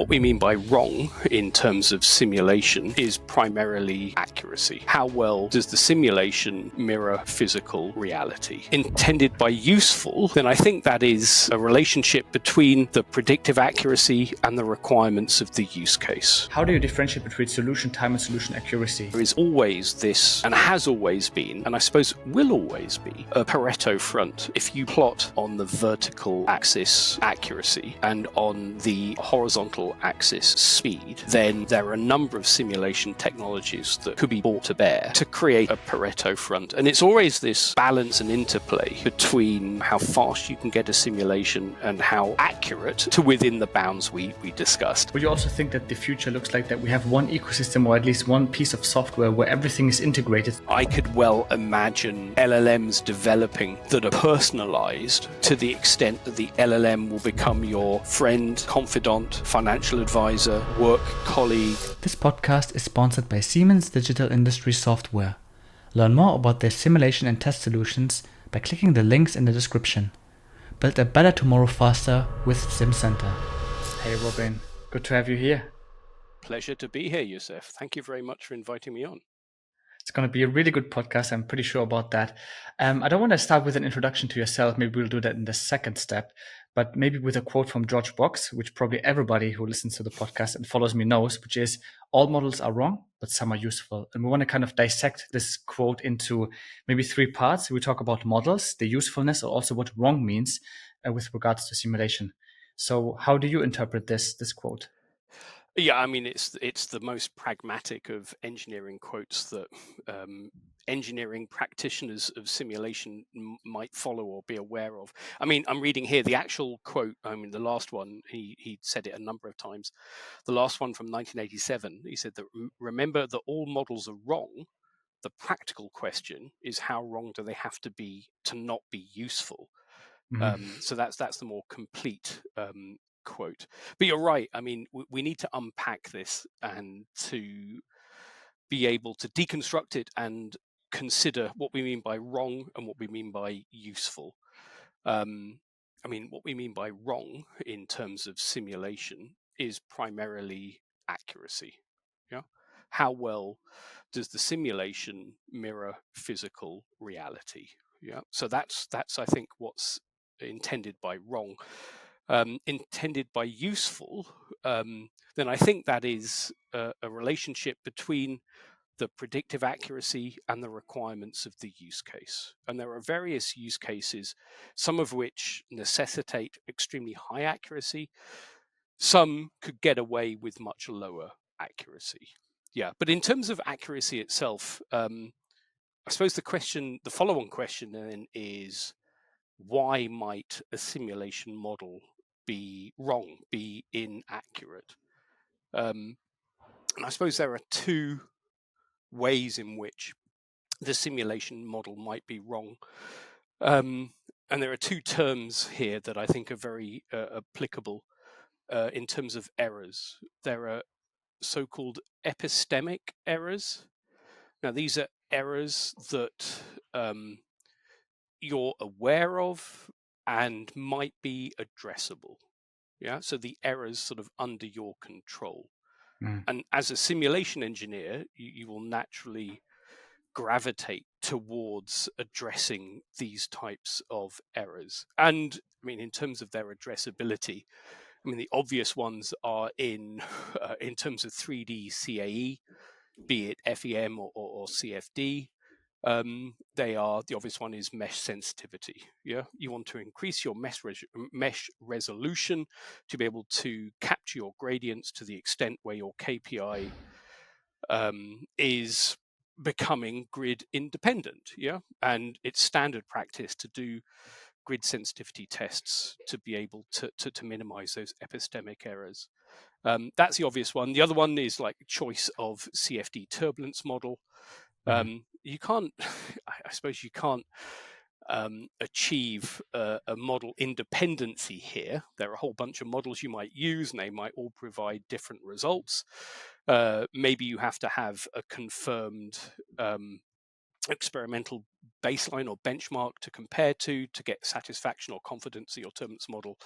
What we mean by wrong in terms of simulation is primarily accuracy. How well does the simulation mirror physical reality? Intended by useful, then I think that is a relationship between the predictive accuracy and the requirements of the use case. How do you differentiate between solution time and solution accuracy? There is always this, and has always been, and I suppose will always be, a Pareto front. If you plot on the vertical axis accuracy and on the horizontal axis speed, then there are a number of simulation technologies that could be brought to bear to create a Pareto front. And it's always this balance and interplay between how fast you can get a simulation and how accurate to within the bounds we discussed. Would you also think that the future looks like that we have one ecosystem or at least one piece of software where everything is integrated? I could well imagine LLMs developing that are personalized to the extent that the LLM will become your friend, confidant, financial advisor, work colleague. This podcast is sponsored by Siemens Digital Industry Software. Learn more about their simulation and test solutions by clicking the links in the description. Build a better tomorrow faster with Simcenter. Hey Robin, good to have you here. Pleasure to be here, Jousef. Thank you very much for inviting me on. It's going to be a really good podcast. I'm pretty sure about that. I don't want to start with an introduction to yourself. Maybe we'll do that in the second step, but maybe with a quote from George Box, which probably everybody who listens to the podcast and follows me knows, which is, all models are wrong, but some are useful. And we want to kind of dissect this quote into maybe three parts. We talk about models, the usefulness, or also what wrong means with regards to simulation. So how do you interpret this quote? Yeah, I mean, it's the most pragmatic of engineering quotes that engineering practitioners of simulation might follow or be aware of. I mean, I'm reading here the actual quote. I mean, the last one, he said it a number of times. The last one from 1987, he said that, remember that all models are wrong. The practical question is, how wrong do they have to be to not be useful? So that's the more complete quote. But you're right. I mean, we need to unpack this and to be able to deconstruct it and consider what we mean by wrong and what we mean by useful. I mean, what we mean by wrong in terms of simulation is primarily accuracy. Yeah. How well does the simulation mirror physical reality? Yeah. So that's I think what's intended by wrong. Intended by useful, then I think that is a relationship between the predictive accuracy and the requirements of the use case. And there are various use cases, some of which necessitate extremely high accuracy. Some could get away with much lower accuracy. Yeah, but in terms of accuracy itself, I suppose the follow-on question then is, why might a simulation model be wrong, be inaccurate? And I suppose there are two ways in which the simulation model might be wrong. And there are two terms here that I think are very applicable in terms of errors. There are so-called epistemic errors. Now, these are errors that you're aware of and might be addressable. Yeah, so the errors sort of under your control. And as a simulation engineer, you will naturally gravitate towards addressing these types of errors. And I mean, in terms of their addressability, I mean, the obvious ones are in terms of 3D CAE, be it FEM or CFD. The obvious one is mesh sensitivity. Yeah, you want to increase your mesh resolution to be able to capture your gradients to the extent where your KPI is becoming grid independent. Yeah, and it's standard practice to do grid sensitivity tests to be able to minimize those epistemic errors. That's the obvious one. The other one is like choice of CFD turbulence model. You can't, I suppose you can't achieve a model independency here. There are a whole bunch of models you might use and they might all provide different results. Maybe you have to have a confirmed experimental baseline or benchmark to compare to get satisfaction or confidence that your turbulence model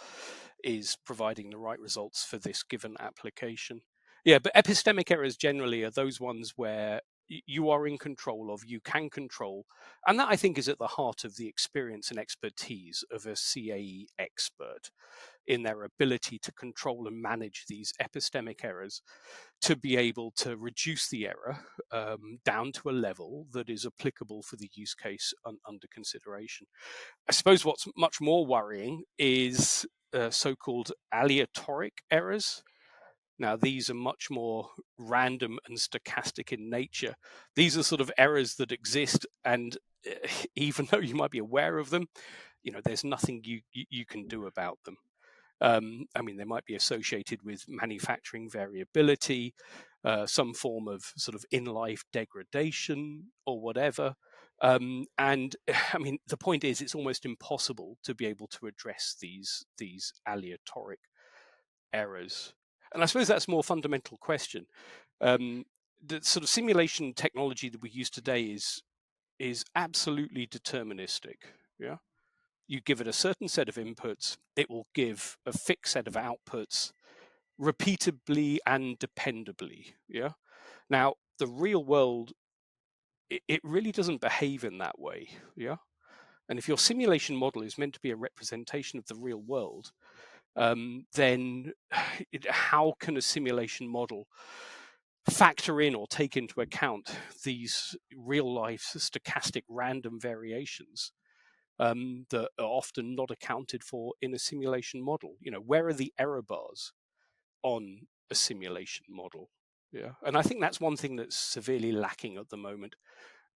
is providing the right results for this given application. Yeah, but epistemic errors generally are those ones where you are in control of, you can control, and that I think is at the heart of the experience and expertise of a CAE expert, in their ability to control and manage these epistemic errors, to be able to reduce the error down to a level that is applicable for the use case under consideration. I suppose what's much more worrying is so-called aleatoric errors. Now, these are much more random and stochastic in nature. These are sort of errors that exist, and even though you might be aware of them, there's nothing you can do about them. I mean, they might be associated with manufacturing variability, some form of sort of in-life degradation or whatever. And I mean, the point is, it's almost impossible to be able to address these aleatoric errors. And I suppose that's a more fundamental question. The sort of simulation technology that we use today is absolutely deterministic. Yeah. You give it a certain set of inputs, it will give a fixed set of outputs repeatably and dependably. Yeah. Now, the real world, it really doesn't behave in that way. Yeah. And if your simulation model is meant to be a representation of the real world, then how can a simulation model factor in or take into account these real life stochastic random variations that are often not accounted for in a simulation model? Where are the error bars on a simulation model? Yeah, and I think that's one thing that's severely lacking at the moment,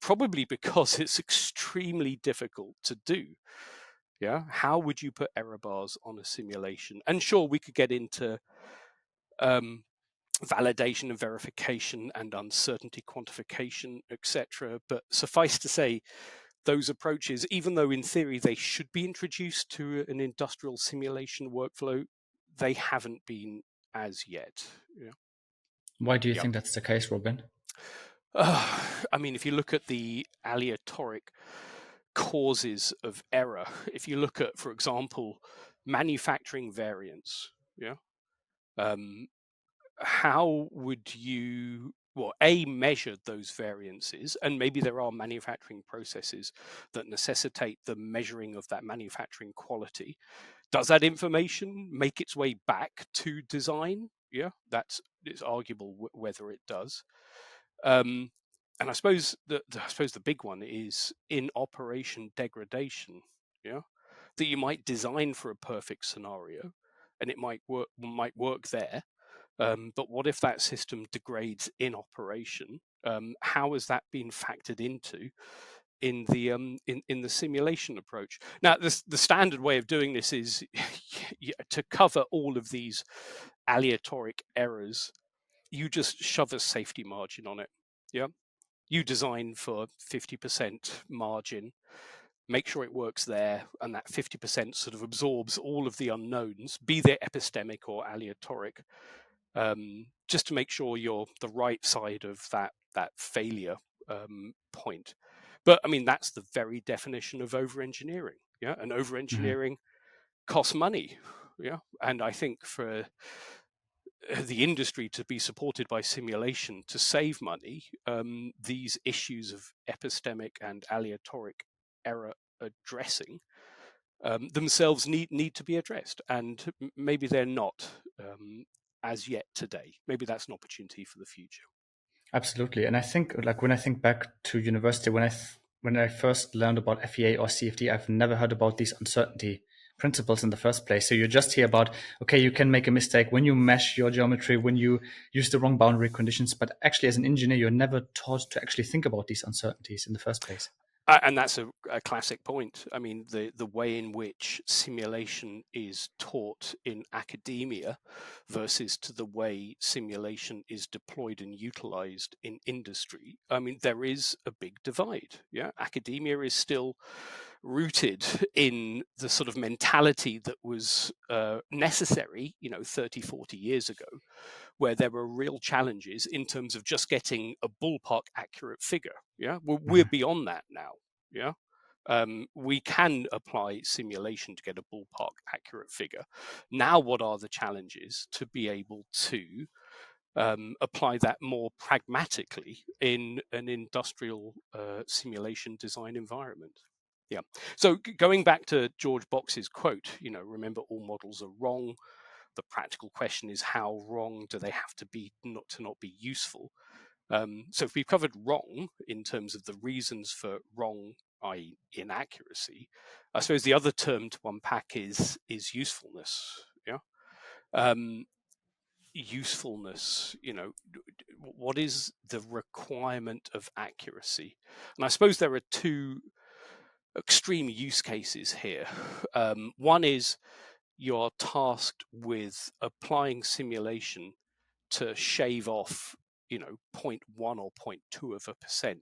probably because it's extremely difficult to do. Yeah, how would you put error bars on a simulation? And sure, we could get into validation and verification and uncertainty quantification, etc. But suffice to say, those approaches, even though in theory they should be introduced to an industrial simulation workflow, they haven't been as yet. Yeah. Why do you think that's the case, Robin? I mean, if you look at the aleatoric causes of error, if you look at, for example, manufacturing variance, yeah, how would you, well, measure those variances? And maybe there are manufacturing processes that necessitate the measuring of that manufacturing quality. Does that information make its way back to design? Yeah, it's arguable whether it does. And I suppose the big one is in operation degradation. Yeah, that you might design for a perfect scenario, and it might work there. But what if that system degrades in operation? How has that been factored into in the simulation approach? Now, the standard way of doing this is to cover all of these aleatoric errors. You just shove a safety margin on it. Yeah, you design for 50% margin. Make sure it works there, and that 50% sort of absorbs all of the unknowns, be they epistemic or aleatoric. Just to make sure you're the right side of that failure point. But I mean, that's the very definition of over-engineering. Yeah, and over-engineering costs money. Yeah, and I think for the industry to be supported by simulation to save money, these issues of epistemic and aleatoric error addressing themselves need to be addressed, and maybe they're not as yet today. Maybe that's an opportunity for the future. Absolutely. And I think, like, when I think back to university, when I first learned about FEA or CFD, I've never heard about these uncertainty principles in the first place. So you just hear about, okay, you can make a mistake when you mesh your geometry, when you use the wrong boundary conditions. But actually, as an engineer, you're never taught to actually think about these uncertainties in the first place. And that's a classic point. I mean, the way in which simulation is taught in academia versus to the way simulation is deployed and utilized in industry. I mean, there is a big divide. Yeah, academia is still rooted in the sort of mentality that was necessary, 30, 40 years ago, where there were real challenges in terms of just getting a ballpark accurate figure. Yeah, we're beyond that now. Yeah, We can apply simulation to get a ballpark accurate figure. Now, what are the challenges to be able to apply that more pragmatically in an industrial simulation design environment? Yeah. So going back to George Box's quote, remember, all models are wrong. The practical question is, how wrong do they have to be not be useful? So if we've covered wrong in terms of the reasons for wrong, i.e. inaccuracy, I suppose the other term to unpack is usefulness. Yeah. Usefulness, what is the requirement of accuracy? And I suppose there are two extreme use cases here. One is you're tasked with applying simulation to shave off, 0.1 or 0.2%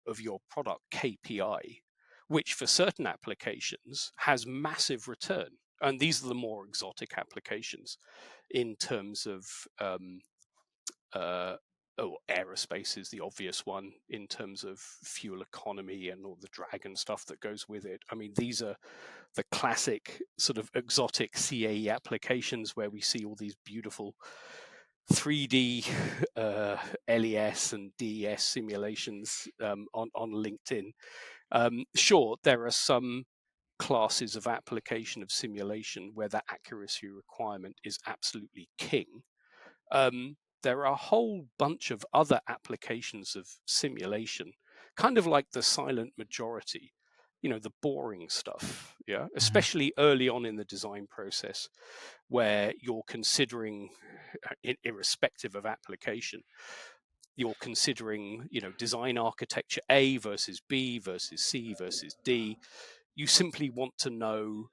of your product KPI, which for certain applications has massive return. And these are the more exotic applications in terms of aerospace is the obvious one in terms of fuel economy and all the dragon stuff that goes with it. I mean, these are the classic sort of exotic CAE applications where we see all these beautiful 3D LES and DES simulations on LinkedIn. Sure, there are some classes of application of simulation where that accuracy requirement is absolutely king. There are a whole bunch of other applications of simulation, kind of like the silent majority, the boring stuff, yeah, especially early on in the design process, where you're considering, irrespective of application, you're considering, design architecture A versus B versus C versus D. You simply want to know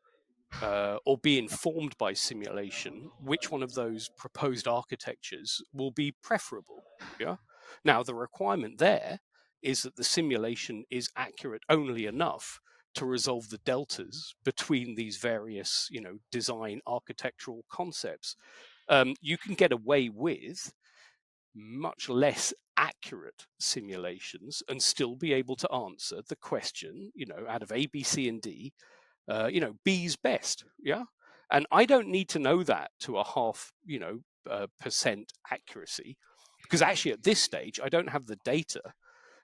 or be informed by simulation which one of those proposed architectures will be preferable. Yeah. Now, the requirement there is that the simulation is accurate only enough to resolve the deltas between these various, design architectural concepts. You can get away with much less accurate simulations and still be able to answer the question, out of A, B, C, and D, B's best. Yeah. And I don't need to know that to a half, percent accuracy, because actually at this stage, I don't have the data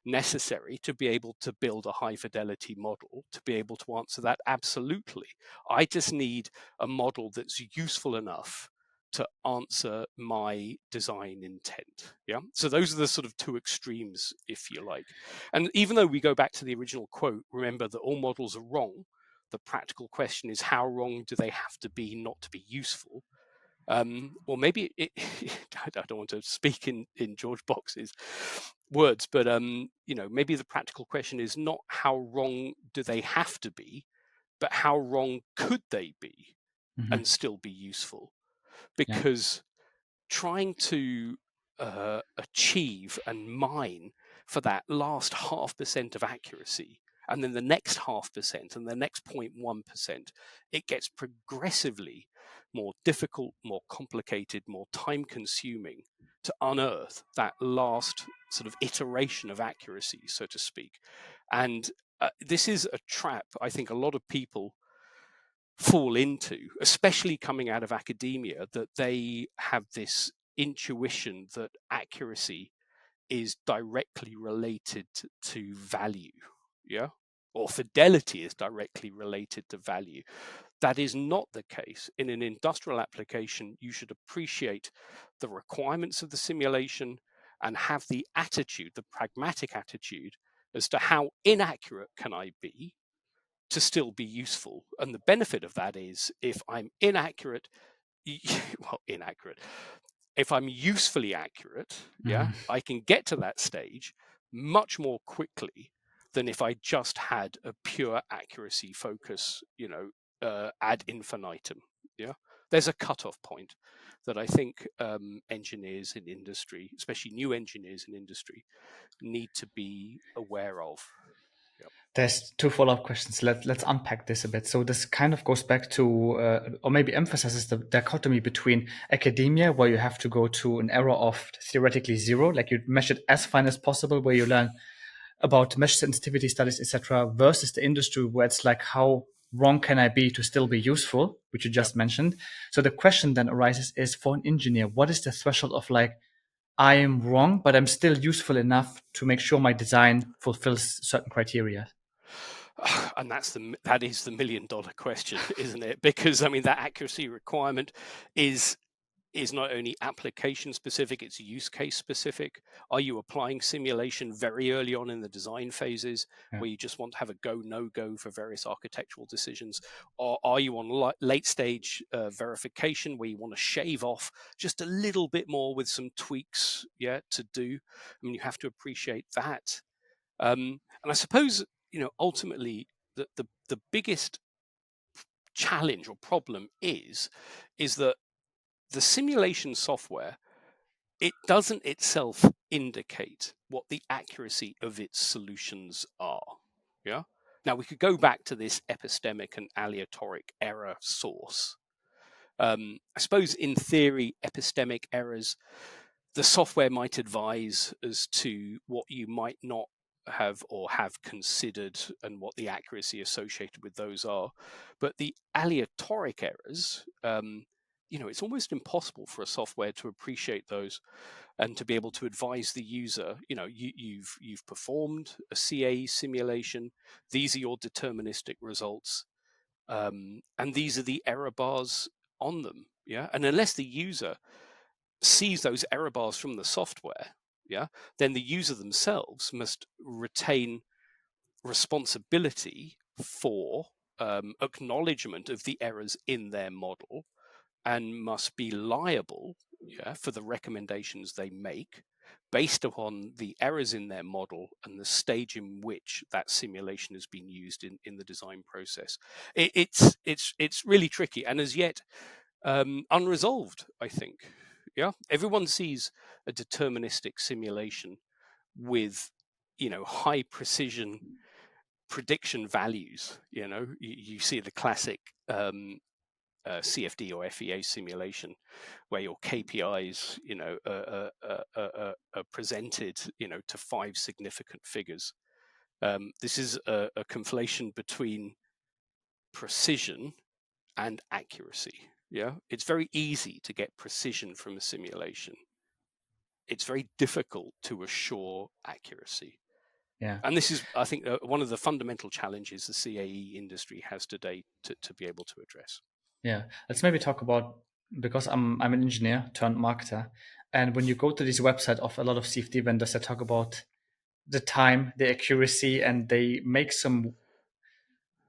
necessary to be able to build a high fidelity model to be able to answer that absolutely. I just need a model that's useful enough to answer my design intent. Yeah. So those are the sort of two extremes, if you like. And even though we go back to the original quote, remember that all models are wrong. The practical question is, how wrong do they have to be not to be useful? Or maybe I don't want to speak in George Box's words, but maybe the practical question is not how wrong do they have to be, but how wrong could they be and still be useful? Because trying to achieve and mine for that last 0.5% of accuracy, and then the next 0.5% and the next 0.1%, it gets progressively more difficult, more complicated, more time consuming to unearth that last sort of iteration of accuracy, so to speak. And this is a trap I think a lot of people fall into, especially coming out of academia, that they have this intuition that accuracy is directly related to value, yeah, or fidelity is directly related to value. That is not the case. In an industrial application, you should appreciate the requirements of the simulation and have the attitude, the pragmatic attitude, as to how inaccurate can I be to still be useful. And the benefit of that is, if I'm inaccurate, if I'm usefully accurate, I can get to that stage much more quickly than if I just had a pure accuracy focus, ad infinitum. Yeah, there's a cutoff point that I think engineers in industry, especially new engineers in industry, need to be aware of. There's two follow-up questions. Let's unpack this a bit. So this kind of goes back to, or maybe emphasizes the dichotomy between academia, where you have to go to an error of theoretically zero, like you measure it as fine as possible, where you learn about mesh sensitivity studies, etc., versus the industry where it's like, how wrong can I be to still be useful, which you just mentioned. So the question then arises is, for an engineer, what is the threshold of like, I am wrong, but I'm still useful enough to make sure my design fulfills certain criteria? And that is the $1,000,000 question, isn't it? Because I mean, that accuracy requirement is not only application specific, it's use case specific. Are you applying simulation very early on in the design phases where you just want to have a go, no go for various architectural decisions? Or are you on late stage verification where you want to shave off just a little bit more with some tweaks to do? I mean, you have to appreciate that. And I suppose, ultimately the biggest challenge or problem is that the simulation software, it doesn't itself indicate what the accuracy of its solutions are. Yeah. Now we could go back to this epistemic and aleatoric error source. I suppose in theory, epistemic errors, the software might advise as to what you might not have or have considered and what the accuracy associated with those are. But the aleatoric errors, it's almost impossible for a software to appreciate those and to be able to advise the user. You've performed a CAE simulation. These are your deterministic results, and these are the error bars on them. Yeah, and unless the user sees those error bars from the software, then the user themselves must retain responsibility for acknowledgement of the errors in their model and must be liable for the recommendations they make based upon the errors in their model and the stage in which that simulation has been used in the design process. It's really tricky and as yet unresolved, I think. Yeah, everyone sees a deterministic simulation with high precision prediction values. You see the classic CFD or FEA simulation where your KPIs are presented to 5 significant figures. This is a conflation between precision and accuracy. Yeah, it's very easy to get precision from a simulation. It's very difficult to assure accuracy. Yeah. And this is, I think, one of the fundamental challenges the CAE industry has today to be able to address. Yeah, let's maybe talk about, because I'm an engineer turned marketer, and when you go to this website of a lot of CFD vendors, they talk about the time, the accuracy, and they make some,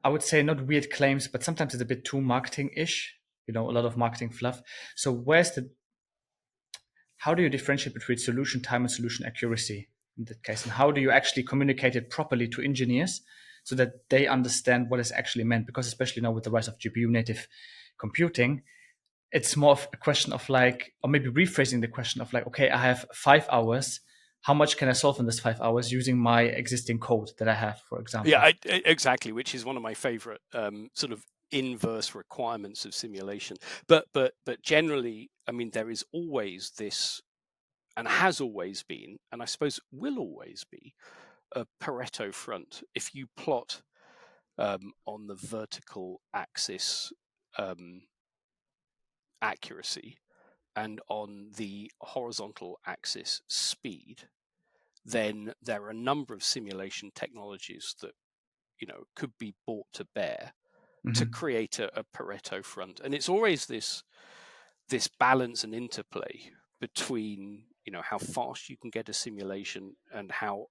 I would say, not weird claims, but sometimes it's a bit too marketing-ish. A lot of marketing fluff. So how do you differentiate between solution time and solution accuracy in that case, and how do you actually communicate it properly to engineers so that they understand what is actually meant? Because especially now with the rise of GPU native computing, it's more of a question of like, or maybe rephrasing the question of like, okay, I have 5 hours. How much can I solve in this 5 hours using my existing code that I have, for example? Yeah, exactly, which is one of my favorite sort of inverse requirements of simulation. But generally, I mean, there is always this, and has always been, and I suppose will always be, a Pareto front. If you plot on the vertical axis accuracy and on the horizontal axis speed, then there are a number of simulation technologies that could be brought to bear to create a Pareto front. And it's always this balance and interplay between how fast you can get a simulation and how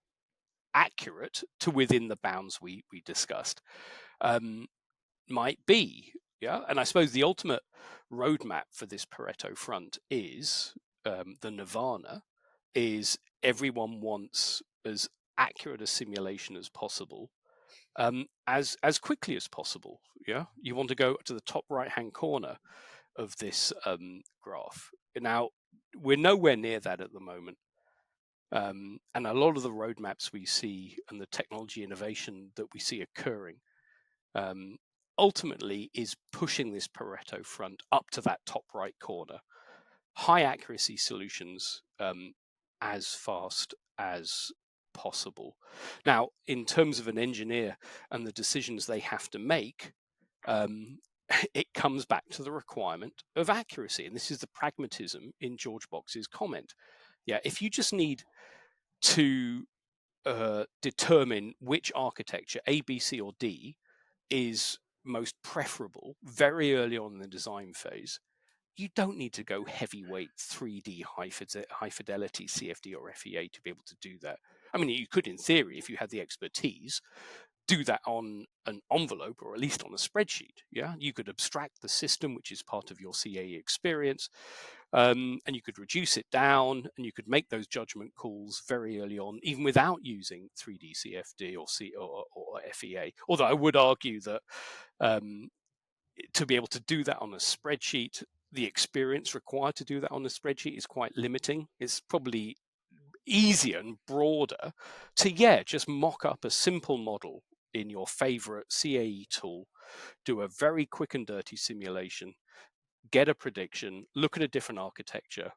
accurate to within the bounds we discussed might be. Yeah, and I suppose the ultimate roadmap for this Pareto front is the nirvana is everyone wants as accurate a simulation as possible, as quickly as possible. Yeah, you want to go to the top right hand corner of this graph. Now we're nowhere near that at the moment. And a lot of the roadmaps we see and the technology innovation that we see occurring ultimately is pushing this Pareto front up to that top right corner. High accuracy solutions as fast as possible. Now, in terms of an engineer and the decisions they have to make, it comes back to the requirement of accuracy. And this is the pragmatism in George Box's comment. Yeah, if you just need to determine which architecture, A, B, C, or D, is most preferable very early on in the design phase, you don't need to go heavyweight 3D high fidelity CFD or FEA to be able to do that. I mean, you could, in theory, if you had the expertise, do that on an envelope or at least on a spreadsheet. Yeah, you could abstract the system, which is part of your CAE experience, and you could reduce it down, and you could make those judgment calls very early on, even without using 3D CFD or FEA. Although I would argue that to be able to do that on a spreadsheet, the experience required to do that on a spreadsheet is quite limiting. It's probably easier and broader to, just mock up a simple model in your favorite CAE tool, do a very quick and dirty simulation, get a prediction, look at a different architecture,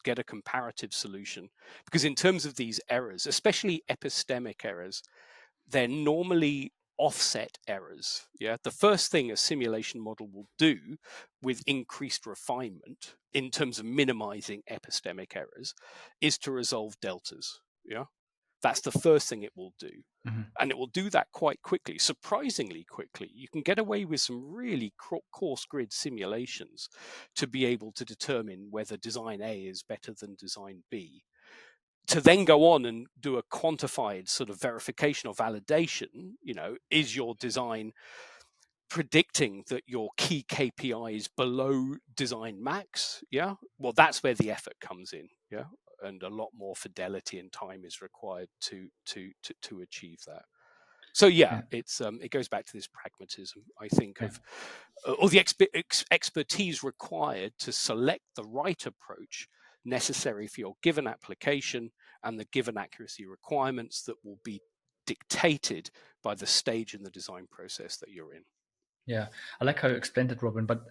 get a comparative solution. Because in terms of these errors, especially epistemic errors, they're normally offset errors. Yeah, the first thing a simulation model will do with increased refinement in terms of minimizing epistemic errors is to resolve deltas. Yeah, that's the first thing it will do. Mm-hmm. And it will do that quite quickly, surprisingly quickly. You can get away with some really coarse grid simulations to be able to determine whether design A is better than design B, to then go on and do a quantified sort of verification or validation. Is your design predicting that your key KPI is below design max? Yeah, well, that's where the effort comes in. Yeah, and a lot more fidelity and time is required to achieve that. So Yeah. it goes back to this pragmatism, I think, Yeah. of or the expertise required to select the right approach necessary for your given application and the given accuracy requirements that will be dictated by the stage in the design process that you're in. Yeah, I like how you explained it, Robin, but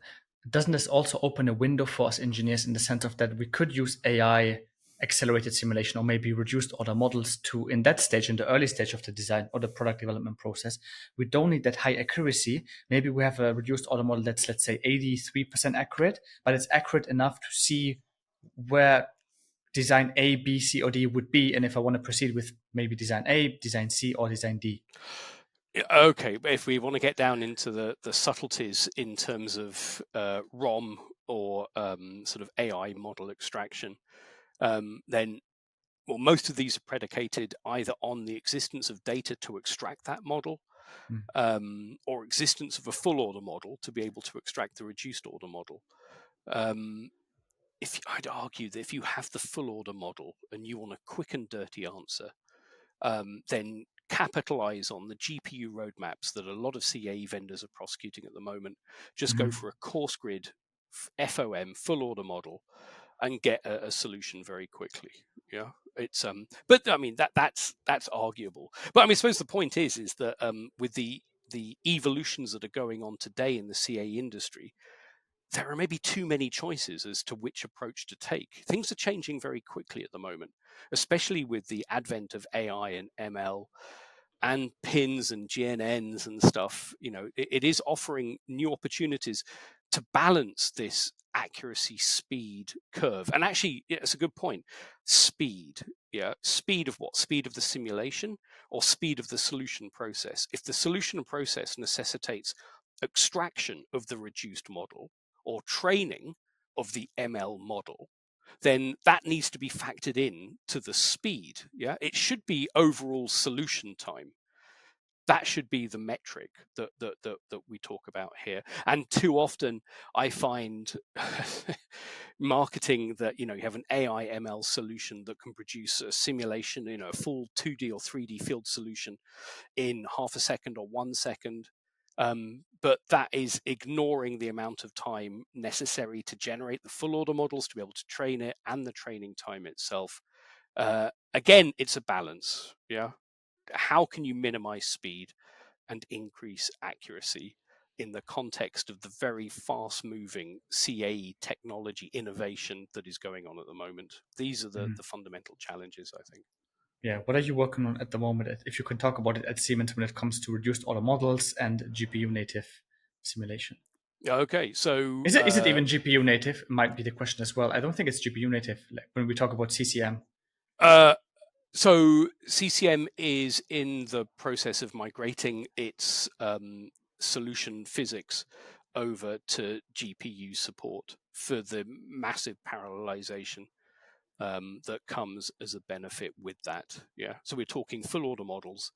doesn't this also open a window for us engineers in the sense of that we could use AI accelerated simulation or maybe reduced order models to, in that stage, in the early stage of the design or the product development process, we don't need that high accuracy. Maybe we have a reduced order model that's, let's say, 83% accurate, but it's accurate enough to see where design A, B, C, or D would be, and if I want to proceed with maybe design A, design C, or design D. Okay, but if we want to get down into the subtleties in terms of ROM or sort of AI model extraction, then most of these are predicated either on the existence of data to extract that model, or existence of a full order model to be able to extract the reduced order model. I'd argue that if you have the full order model and you want a quick and dirty answer, then capitalize on the GPU roadmaps that a lot of CAE vendors are prosecuting at the moment. Just go for a coarse grid FOM full order model and get a solution very quickly. Yeah, it's but I mean that's arguable. But I mean, I suppose the point is that with the evolutions that are going on today in the CAE industry, there are maybe too many choices as to which approach to take. Things are changing very quickly at the moment, especially with the advent of AI and ML and pins and GNNs and stuff. It is offering new opportunities to balance this accuracy speed curve. And actually, it's a good point. Speed. Speed of what? Speed of the simulation or speed of the solution process? If the solution process necessitates extraction of the reduced model or training of the ML model, then that needs to be factored in to the speed. Yeah, it should be overall solution time. That should be the metric that we talk about here. And too often I find marketing that you have an AI ML solution that can produce a simulation, a full 2D or 3D field solution in half a second or 1 second. But that is ignoring the amount of time necessary to generate the full order models, to be able to train it, and the training time itself. Again, it's a balance. Yeah. How can you minimize speed and increase accuracy in the context of the very fast moving CAE technology innovation that is going on at the moment? These are the fundamental challenges, I think. Yeah, what are you working on at the moment? If you can talk about it at Siemens when it comes to reduced order models and GPU native simulation. Okay, so Is it even GPU native? Might be the question as well. I don't think it's GPU native. Like when we talk about CCM. uh, so CCM is in the process of migrating its solution physics over to GPU support for the massive parallelization that comes as a benefit with that. Yeah, so we're talking full order models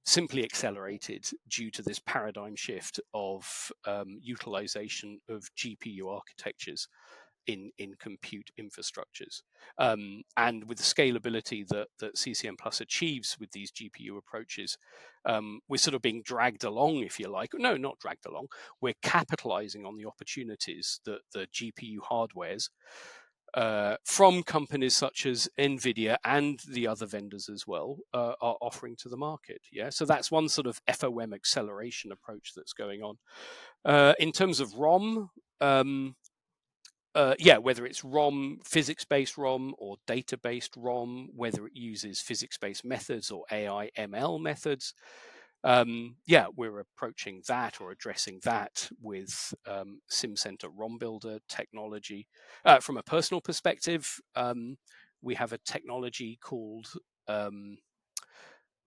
simply accelerated due to this paradigm shift of utilization of GPU architectures in compute infrastructures. And with the scalability that CCM Plus achieves with these GPU approaches, we're sort of being dragged along, if you like. No, not dragged along. We're capitalizing on the opportunities that the GPU hardwares from companies such as NVIDIA and the other vendors as well are offering to the market. Yeah, so that's one sort of FOM acceleration approach that's going on. In terms of ROM, yeah, whether it's ROM, physics-based ROM or data-based ROM, whether it uses physics-based methods or AI ML methods, yeah, we're approaching that or addressing that with Simcenter ROM Builder technology. From a personal perspective, we have a technology called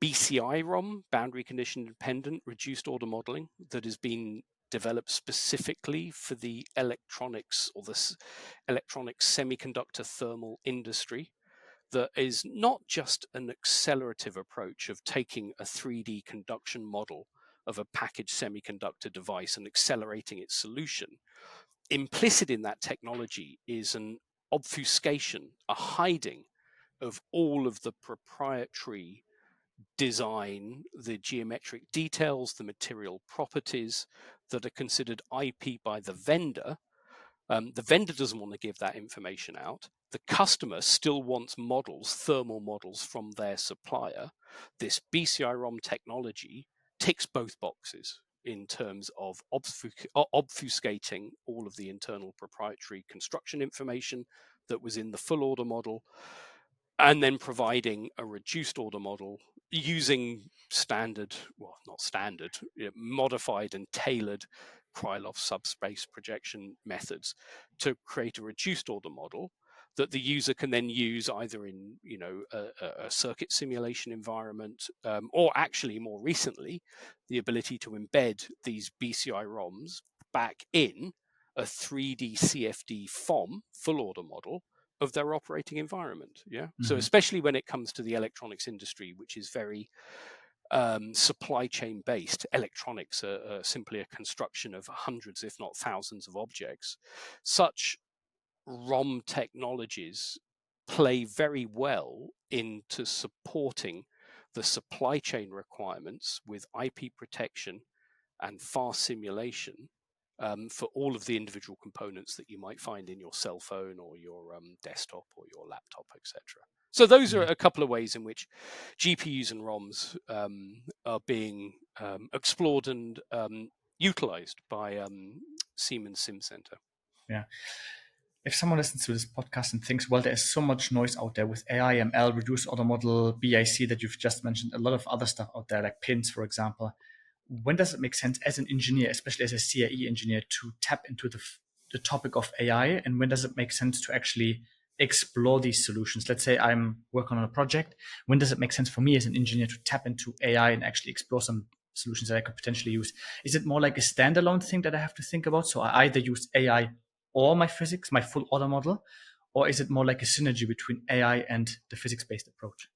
BCI ROM, boundary condition independent reduced order modeling, that has been developed specifically for the electronics or the electronic semiconductor thermal industry, that is not just an accelerative approach of taking a 3D conduction model of a packaged semiconductor device and accelerating its solution. Implicit in that technology is an obfuscation, a hiding of all of the proprietary design, the geometric details, the material properties that are considered IP by the vendor. The vendor doesn't want to give that information out. The customer still wants models, thermal models from their supplier. This BCI-ROM technology ticks both boxes in terms of obfuscating all of the internal proprietary construction information that was in the full order model, and then providing a reduced order model using standard, well, not standard, modified and tailored Krylov subspace projection methods to create a reduced order model that the user can then use either in a circuit simulation environment, or actually more recently, the ability to embed these BCI ROMs back in a 3D CFD FOM full order model of their operating environment. Yeah. Mm-hmm. So especially when it comes to the electronics industry, which is very supply chain based, electronics are simply a construction of hundreds, if not thousands, of objects. Such ROM technologies play very well into supporting the supply chain requirements with IP protection and fast simulation for all of the individual components that you might find in your cell phone or your desktop or your laptop, etc. So those are a couple of ways in which GPUs and ROMs are being explored and utilized by Siemens Simcenter. Yeah. If someone listens to this podcast and thinks, well, there's so much noise out there with AI, ML, reduced order model, BIC that you've just mentioned, a lot of other stuff out there, like pins, for example. When does it make sense as an engineer, especially as a CAE engineer, to tap into the topic of AI? And when does it make sense to actually explore these solutions? Let's say I'm working on a project. When does it make sense for me as an engineer to tap into AI and actually explore some solutions that I could potentially use? Is it more like a standalone thing that I have to think about? So I either use AI or my physics, my full order model, or is it more like a synergy between AI and the physics-based approach?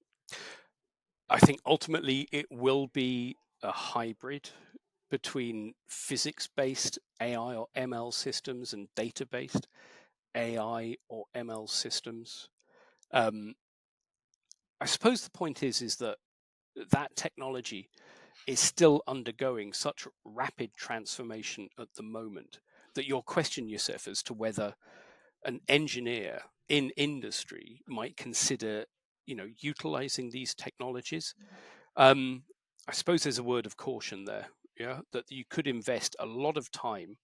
I think ultimately it will be a hybrid between physics-based AI or ML systems and data-based AI or ML systems. I suppose the point is that that technology is still undergoing such rapid transformation at the moment that your question, Jousef, as to whether an engineer in industry might consider, utilizing these technologies. I suppose there's a word of caution there, yeah, that you could invest a lot of time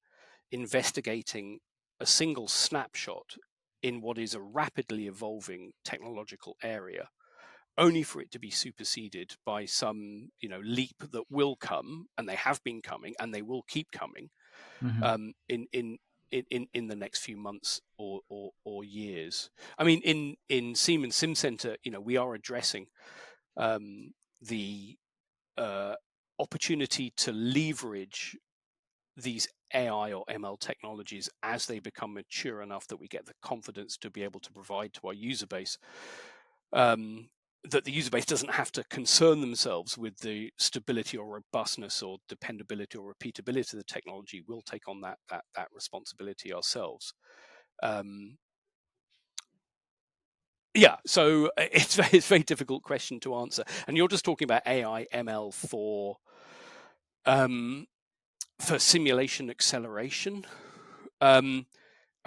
investigating a single snapshot in what is a rapidly evolving technological area, only for it to be superseded by some, leap that will come, and they have been coming, and they will keep coming in the next few months or years. I mean, in Siemens Simcenter, we are addressing the opportunity to leverage these AI or ML technologies as they become mature enough that we get the confidence to be able to provide to our user base, that the user base doesn't have to concern themselves with the stability or robustness or dependability or repeatability of the technology. We'll take on that responsibility ourselves. Yeah, so it's a very difficult question to answer. And you're just talking about AI, ML for simulation acceleration. I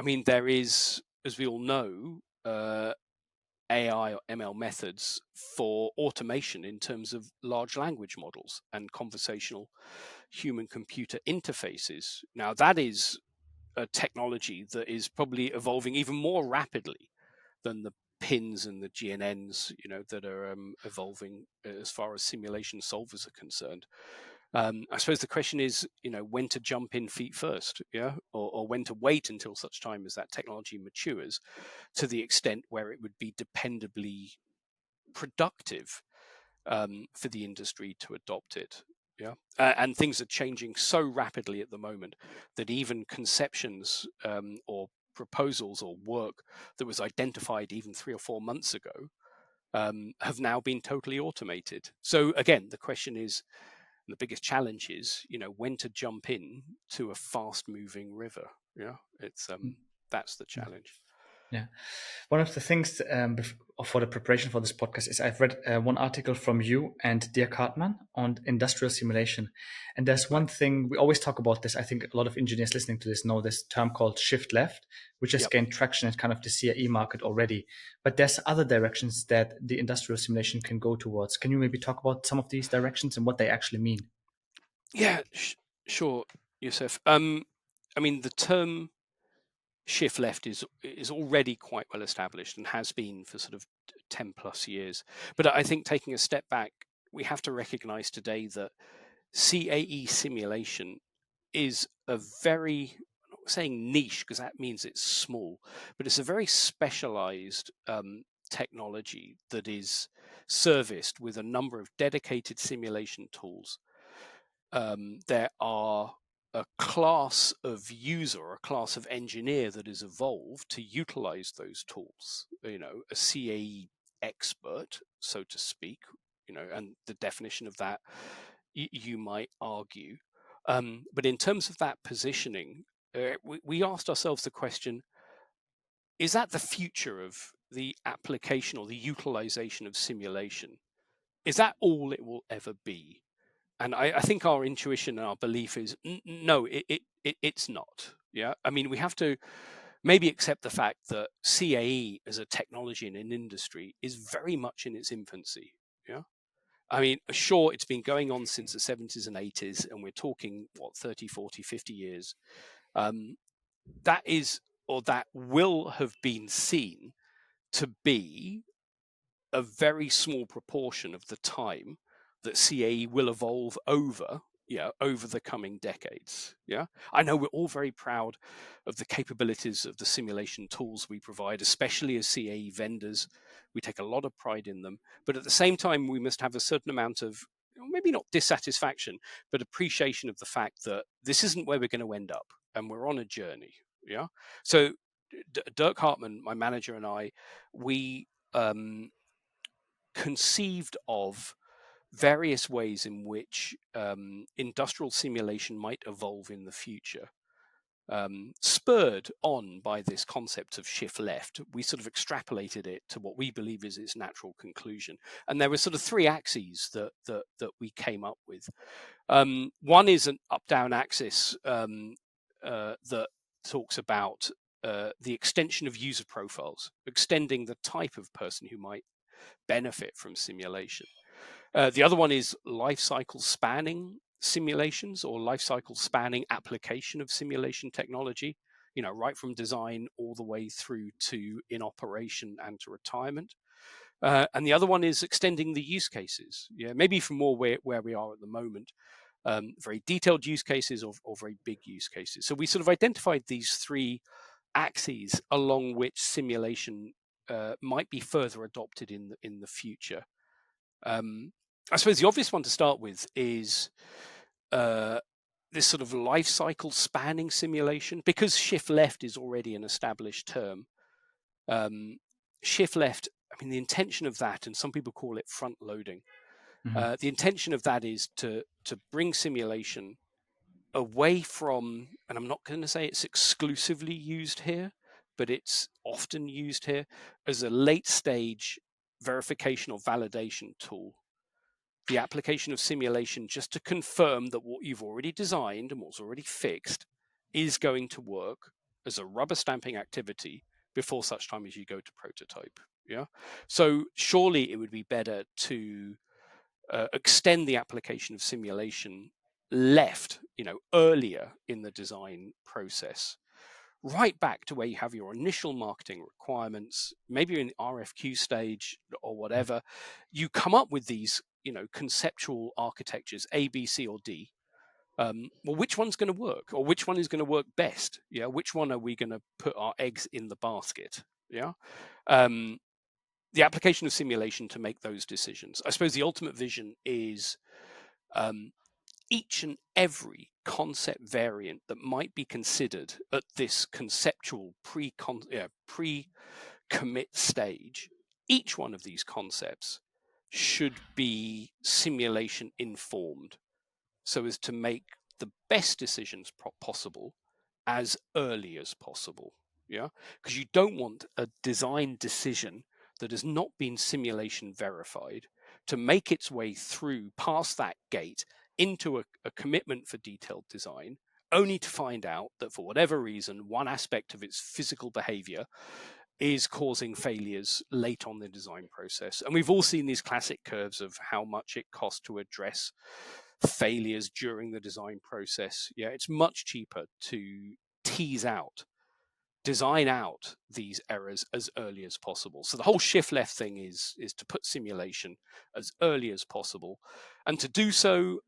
mean, there is, as we all know, AI or ML methods for automation in terms of large language models and conversational human-computer interfaces. Now, that is a technology that is probably evolving even more rapidly than the pins and the GNNs, that are evolving as far as simulation solvers are concerned. I suppose the question is, when to jump in feet first, or when to wait until such time as that technology matures to the extent where it would be dependably productive for the industry to adopt it. Yeah, and things are changing so rapidly at the moment that even conceptions or proposals or work that was identified even 3 or 4 months ago have now been totally automated. So again, the question is, the biggest challenge is, when to jump in to a fast-moving river. Yeah, it's that's the challenge. Yeah. One of the things for the preparation for this podcast is I've read one article from you and Dirk Hartmann on industrial simulation. And there's one thing, we always talk about this. I think a lot of engineers listening to this know this term called shift left, which has gained traction in kind of the CAE market already. But there's other directions that the industrial simulation can go towards. Can you maybe talk about some of these directions and what they actually mean? Yeah, sure, Jousef. I mean, the term shift left is already quite well established and has been for sort of 10 plus years. But I think taking a step back, we have to recognize today that CAE simulation is a very, I'm not saying niche because that means it's small, but it's a very specialized technology that is serviced with a number of dedicated simulation tools. There are a class of user, a class of engineer that is evolved to utilize those tools, a CAE expert, so to speak, and the definition of that, you might argue. But in terms of that positioning, we asked ourselves the question, is that the future of the application or the utilization of simulation? Is that all it will ever be? And I think our intuition and our belief is no, it's not. Yeah, I mean, we have to maybe accept the fact that CAE as a technology in an industry is very much in its infancy. Yeah, I mean, sure, it's been going on since the 70s and 80s, and we're talking, 30, 40, 50 years. That is, or that will have been seen to be a very small proportion of the time that CAE will evolve over the coming decades. Yeah, I know we're all very proud of the capabilities of the simulation tools we provide, especially as CAE vendors. We take a lot of pride in them, but at the same time, we must have a certain amount of, maybe not dissatisfaction, but appreciation of the fact that this isn't where we're going to end up, and we're on a journey. Yeah, so Dirk Hartmann, my manager, and I, we conceived of various ways in which industrial simulation might evolve in the future. Spurred on by this concept of shift left, we sort of extrapolated it to what we believe is its natural conclusion. And there were sort of 3 axes that we came up with. One is an up-down axis that talks about the extension of user profiles, extending the type of person who might benefit from simulation. The other one is life cycle spanning simulations or life cycle spanning application of simulation technology, right from design all the way through to in operation and to retirement. And the other one is extending the use cases. Yeah, maybe from more where we are at the moment, very detailed use cases or very big use cases. So we sort of identified these three axes along which simulation might be further adopted in the future. I suppose the obvious one to start with is this sort of life cycle spanning simulation, because shift left is already an established term. Shift left, I mean, the intention of that, and some people call it front loading. The intention of that is to bring simulation away from, and I'm not going to say it's exclusively used here, but it's often used here as a late stage verification or validation tool. The application of simulation just to confirm that what you've already designed and what's already fixed is going to work as a rubber stamping activity before such time as you go to prototype. Yeah. So surely it would be better to extend the application of simulation left, earlier in the design process, right back to where you have your initial marketing requirements, maybe you're in the RFQ stage or whatever. You come up with these, conceptual architectures, A, B, C, or D. Well, which one's going to work, or which one is going to work best? Yeah, which one are we going to put our eggs in the basket? Yeah. The application of simulation to make those decisions. I suppose the ultimate vision is each and every concept variant that might be considered at this conceptual pre-commit stage, each one of these concepts should be simulation informed, so as to make the best decisions possible as early as possible. Yeah, because you don't want a design decision that has not been simulation verified to make its way through past that gate into a commitment for detailed design, only to find out that for whatever reason, one aspect of its physical behavior is causing failures late on the design process. And we've all seen these classic curves of how much it costs to address failures during the design process. Yeah, it's much cheaper to design out these errors as early as possible. So the whole shift left thing is to put simulation as early as possible. And to do so,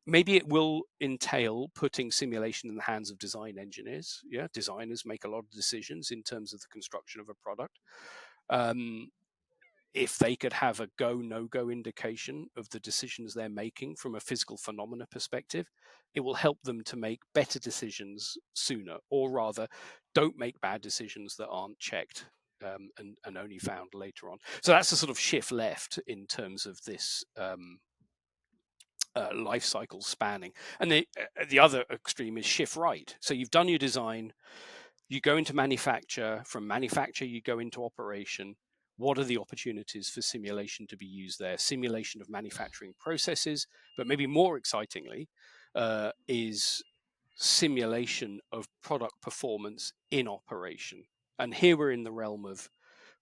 maybe it will entail putting simulation in the hands of design engineers. Yeah, designers make a lot of decisions in terms of the construction of a product. If they could have a go, no-go indication of the decisions they're making from a physical phenomena perspective, it will help them to make better decisions sooner, or rather, don't make bad decisions that aren't checked and only found later on. So that's a sort of shift left in terms of this life cycle spanning. And the other extreme is shift right. So you've done your design, you go into manufacture, from manufacture you go into operation. What are the opportunities for simulation to be used there? Simulation of manufacturing processes, but maybe more excitingly is simulation of product performance in operation. And here we're in the realm of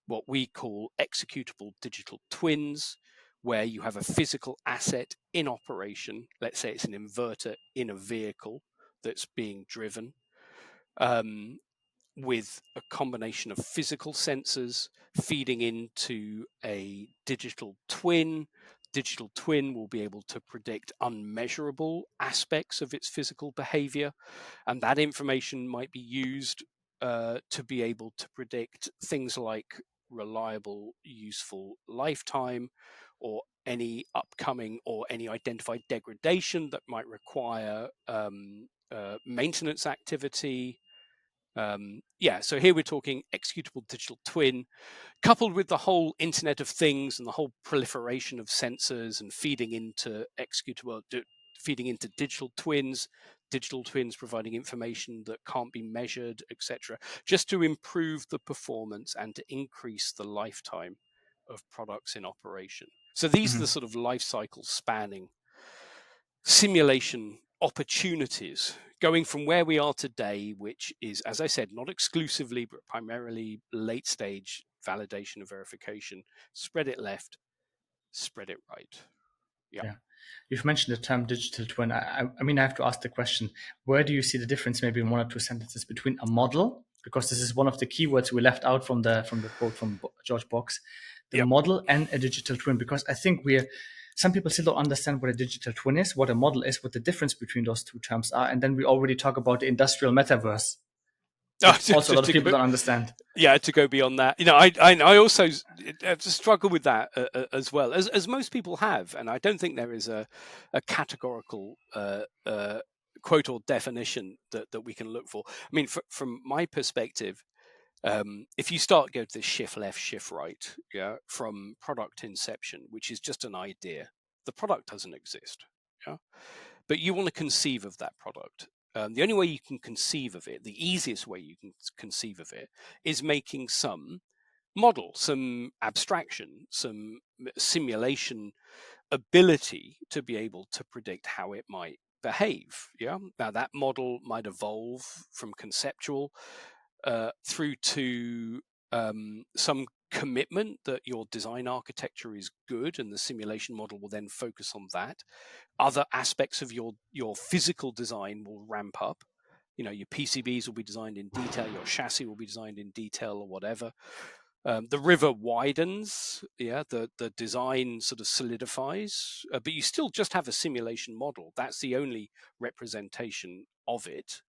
what we call executable digital twins, where you have a physical asset in operation. Let's say it's an inverter in a vehicle that's being driven. With a combination of physical sensors feeding into a digital twin. Digital twin will be able to predict unmeasurable aspects of its physical behavior, and that information might be used to be able to predict things like reliable, useful lifetime, or any upcoming or any identified degradation that might require maintenance activity. So here we're talking executable digital twin, coupled with the whole Internet of Things and the whole proliferation of sensors and feeding into digital twins providing information that can't be measured, etc., just to improve the performance and to increase the lifetime of products in operation. So these are the sort of life cycle spanning simulation opportunities, going from where we are today, which is, as I said, not exclusively, but primarily late stage validation and verification. Spread it left, spread it right. Yeah. You've mentioned the term digital twin. I mean, I have to ask the question, where do you see the difference, maybe in one or two sentences, between a model because this is one of the keywords we left out from the quote from George Box, the model and a digital twin, because I think some people still don't understand what a digital twin is, what a model is, what the difference between those two terms are, and then we already talk about the industrial metaverse. Also, a lot of people don't understand. Yeah, to go beyond that, I also struggle with that as well, as most people have, and I don't think there is a categorical quote or definition that we can look for. I mean, from my perspective, if you go to this shift left, shift right, from product inception, which is just an idea, the product doesn't exist, but you want to conceive of that product. The only way you can conceive of it, the easiest way you can conceive of it, is making some model, some abstraction, some simulation ability to be able to predict how it might behave. Now that model might evolve from conceptual through to some commitment that your design architecture is good, and the simulation model will then focus on that. Other aspects of your physical design will ramp up. Your PCBs will be designed in detail, your chassis will be designed in detail, or whatever. The river widens, the design sort of solidifies, but you still just have a simulation model. That's the only representation of it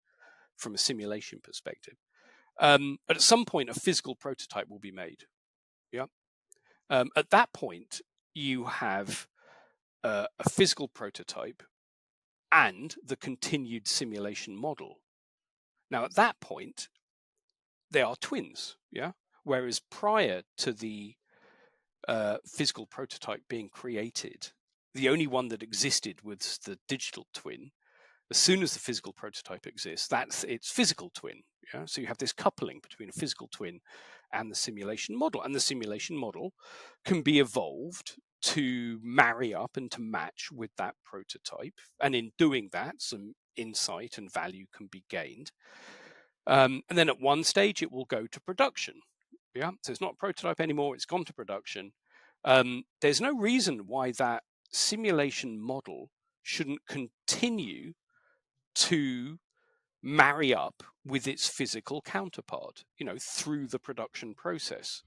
from a simulation perspective. But at some point, a physical prototype will be made. At that point, you have a physical prototype and the continued simulation model. Now, at that point, they are twins. Whereas prior to the physical prototype being created, the only one that existed was the digital twin. As soon as the physical prototype exists, that's its physical twin. So you have this coupling between a physical twin and the simulation model. And the simulation model can be evolved to marry up and to match with that prototype. And in doing that, some insight and value can be gained. And then at one stage, it will go to production. So it's not a prototype anymore. It's gone to production. There's no reason why that simulation model shouldn't continue to marry up with its physical counterpart, through the production process.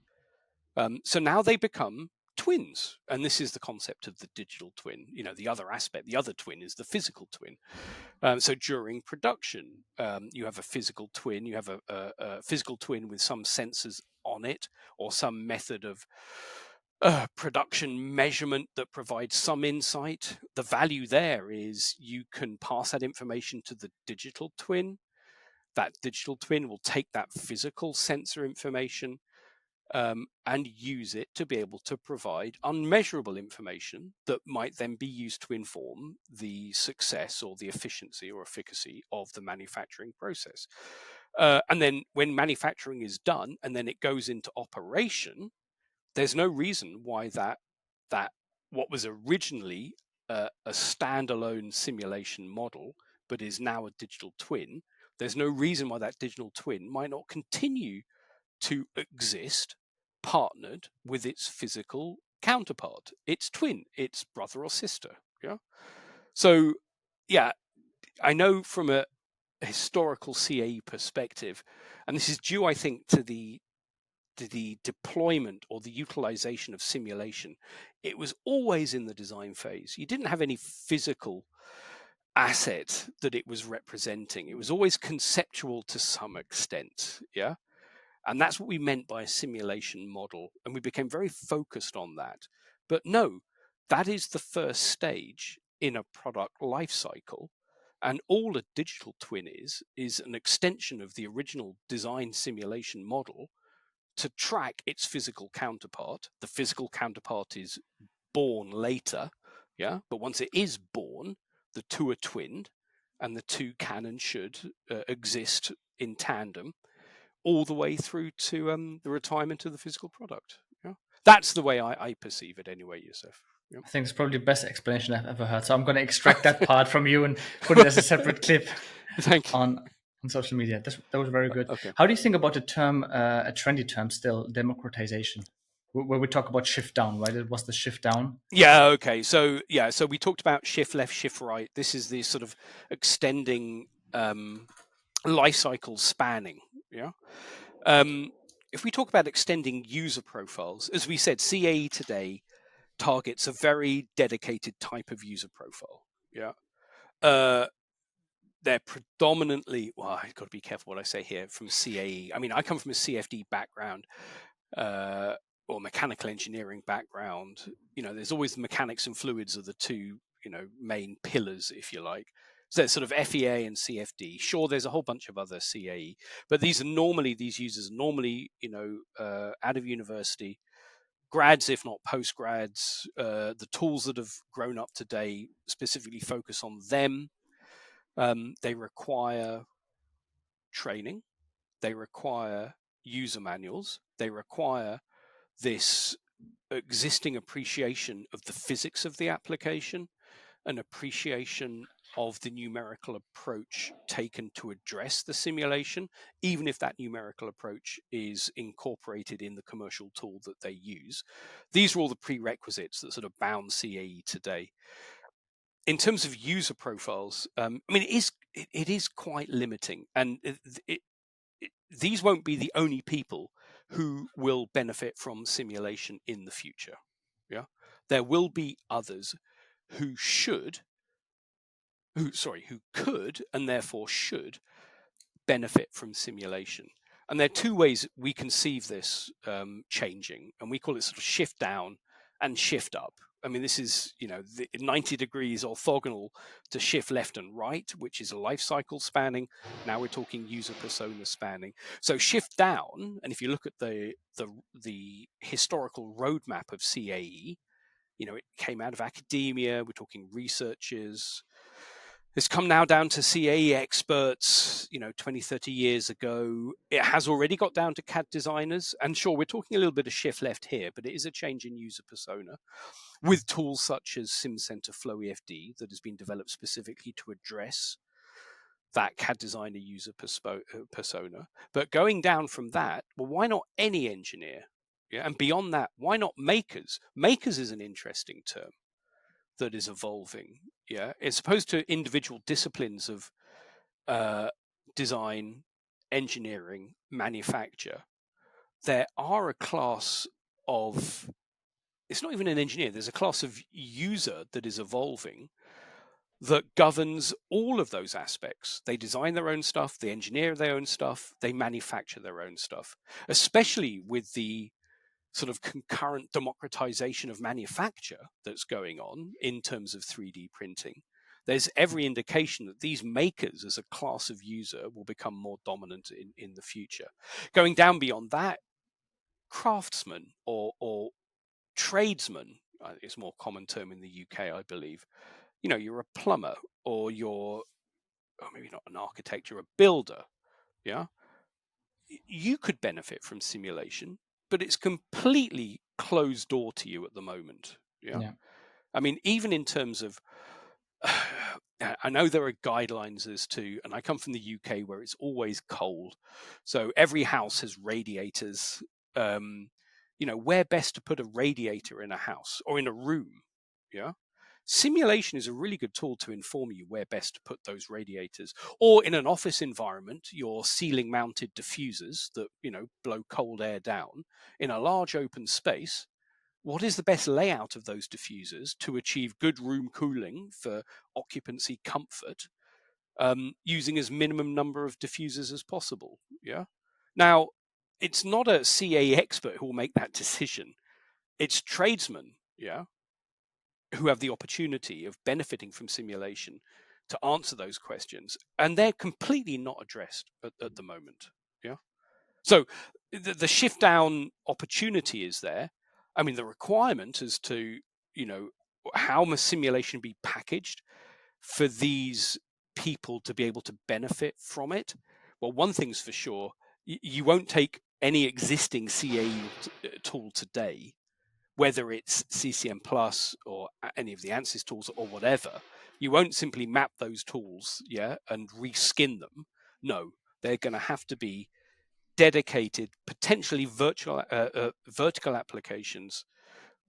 So now they become twins, and this is the concept of the digital twin. The other aspect, the other twin, is the physical twin. So during production, you have a physical twin. You have a physical twin with some sensors on it, or some method of production measurement that provides some insight. The value there is you can pass that information to the digital twin. That digital twin will take that physical sensor information and use it to be able to provide unmeasurable information that might then be used to inform the success or the efficiency or efficacy of the manufacturing process. And then when manufacturing is done and then it goes into operation, there's no reason why that what was originally a standalone simulation model but is now a digital twin, there's no reason why that digital twin might not continue to exist partnered with its physical counterpart, its twin, its brother or sister. So I know from a historical CAE perspective, and this is due, I think, to the deployment or the utilization of simulation, it was always in the design phase. You didn't have any physical asset that it was representing. It was always conceptual to some extent. And that's what we meant by a simulation model. And we became very focused on that. But no, that is the first stage in a product life cycle. And all a digital twin is an extension of the original design simulation model to track its physical counterpart. The physical counterpart is born later, but once it is born, the two are twinned, and the two can and should exist in tandem all the way through to the retirement of the physical product. That's the way I perceive it anyway, Jousef. I think it's probably the best explanation I've ever heard. So I'm going to extract that part from you and put it as a separate clip on social media. That was very good. Okay. How do you think about the term, a trendy term still, democratization, where we talk about shift down, right? It was the shift down. Yeah. Okay. So we talked about shift left, shift right. This is the sort of extending life cycle spanning. Yeah. If we talk about extending user profiles, as we said, CAE today targets a very dedicated type of user profile. Yeah. They're predominantly, well, I've got to be careful what I say here, from CAE. I mean, I come from a CFD background, or mechanical engineering background. There's always the mechanics and fluids are the two, main pillars, if you like. So it's sort of FEA and CFD. Sure, there's a whole bunch of other CAE, but these users are normally, out of university, grads, if not post-grads. The tools that have grown up today specifically focus on them. They require training. They require user manuals. They require this existing appreciation of the physics of the application, an appreciation of the numerical approach taken to address the simulation, even if that numerical approach is incorporated in the commercial tool that they use. These are all the prerequisites that sort of bound CAE today. In terms of user profiles, I mean, it is quite limiting, and these won't be the only people who will benefit from simulation in the future. Yeah, there will be others who could, and therefore should benefit from simulation. And there are two ways we conceive this changing, and we call it sort of shift down and shift up. I mean, this is, the 90 degrees orthogonal to shift left and right, which is a life cycle spanning. Now we're talking user persona spanning. So shift down, and if you look at the historical roadmap of CAE, it came out of academia. We're talking researchers. It's come now down to CAE experts, 20, 30 years ago. It has already got down to CAD designers. And sure, we're talking a little bit of shift left here, but it is a change in user persona with tools such as Simcenter FlowEFD that has been developed specifically to address that CAD designer user persona. But going down from that, well, why not any engineer? Yeah, and beyond that, why not makers? Makers is an interesting term that is evolving. Yeah, as opposed to individual disciplines of design, engineering, manufacture, there are a class of, it's not even an engineer, there's a class of user that is evolving that governs all of those aspects. They design their own stuff, they engineer their own stuff, they manufacture their own stuff, especially with the sort of concurrent democratization of manufacture that's going on in terms of 3D printing. There's every indication that these makers as a class of user will become more dominant in the future. Going down beyond that, craftsmen or tradesmen, it's a more common term in the UK, I believe. You're a plumber, or maybe not an architect, you're a builder. Yeah. You could benefit from simulation, but it's completely closed door to you at the moment. Yeah. I mean, even in terms of, I know there are guidelines as to, and I come from the UK where it's always cold. So every house has radiators. Where best to put a radiator in a house or in a room. Yeah. Simulation is a really good tool to inform you where best to put those radiators. Or in an office environment, your ceiling mounted diffusers that, blow cold air down in a large open space. What is the best layout of those diffusers to achieve good room cooling for occupancy comfort, using as minimum number of diffusers as possible? Yeah. Now, it's not a CA expert who will make that decision. It's tradesmen, yeah, who have the opportunity of benefiting from simulation to answer those questions, and they're completely not addressed at the moment. Yeah. So the shift down opportunity is there. I mean, the requirement as to, how must simulation be packaged for these people to be able to benefit from it? Well, one thing's for sure, you won't take any existing CAE tool today, whether it's CCM Plus or any of the ANSYS tools or whatever. You won't simply map those tools, and reskin them. No, they're going to have to be dedicated, potentially vertical applications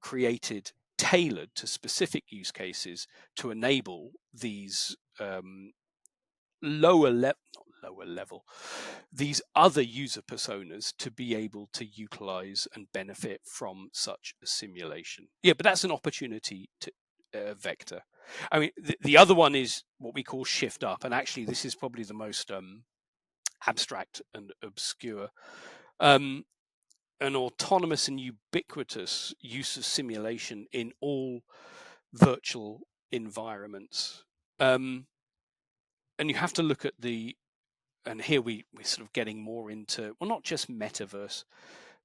created, tailored to specific use cases to enable these lower lower level, these other user personas to be able to utilize and benefit from such a simulation. Yeah, but that's an opportunity to vector. I mean, the other one is what we call shift up, and actually this is probably the most abstract and obscure. An autonomous and ubiquitous use of simulation in all virtual environments. And you have to look at and here we're sort of getting more into, well, not just metaverse,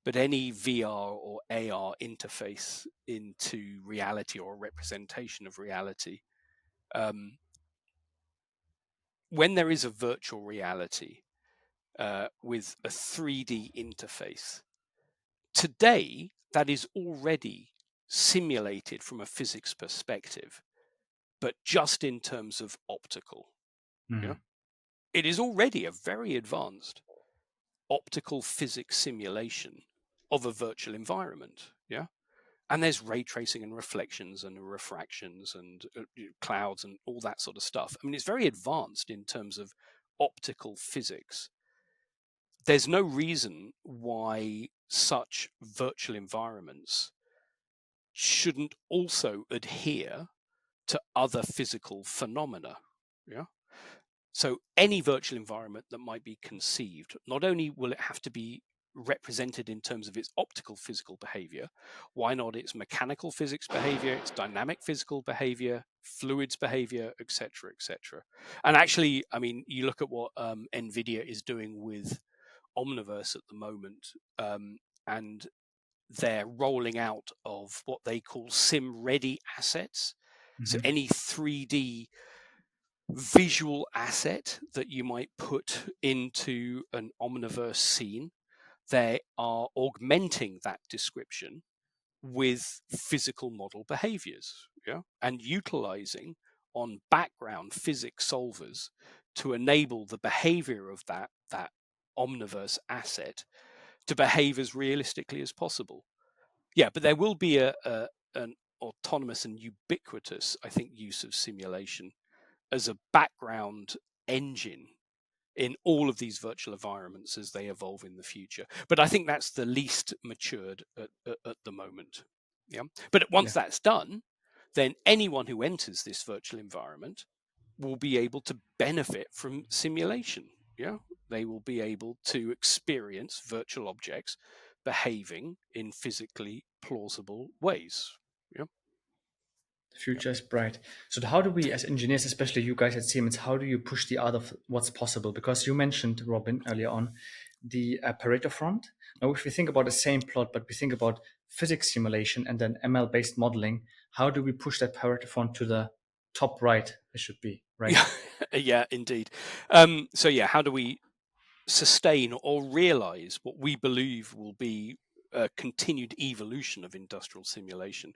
but any VR or AR interface into reality or a representation of reality. When there is a virtual reality with a 3D interface, today that is already simulated from a physics perspective, but just in terms of optical. Mm-hmm. Yeah, it is already a very advanced optical physics simulation of a virtual environment. Yeah, and there's ray tracing and reflections and refractions and clouds and all that sort of stuff. I mean, it's very advanced in terms of optical physics. There's no reason why such virtual environments shouldn't also adhere to other physical phenomena. Yeah. So any virtual environment that might be conceived, not only will it have to be represented in terms of its optical physical behavior, why not its mechanical physics behavior, its dynamic physical behavior, fluids behavior, etc., etc. And actually, I mean, you look at what NVIDIA is doing with Omniverse at the moment, and they're rolling out of what they call sim-ready assets. Mm-hmm. So any 3D visual asset that you might put into an Omniverse scene, they are augmenting that description with physical model behaviors, yeah, and utilizing on background physics solvers to enable the behavior of that Omniverse asset to behave as realistically as possible. Yeah, but there will be an autonomous and ubiquitous, I think, use of simulation as a background engine in all of these virtual environments as they evolve in the future. But I think that's the least matured at the moment. Yeah. But once that's done, then anyone who enters this virtual environment will be able to benefit from simulation. Yeah. They will be able to experience virtual objects behaving in physically plausible ways. Yeah. The future is bright. So how do we, as engineers, especially you guys at Siemens, how do you push the art of what's possible? Because you mentioned, Robin, earlier on, the Pareto front. Now, if we think about the same plot, but we think about physics simulation and then ML-based modeling, how do we push that Pareto front to the top right? It should be, right? Yeah, yeah, indeed. So yeah, how do we sustain or realize what we believe will be a continued evolution of industrial simulation?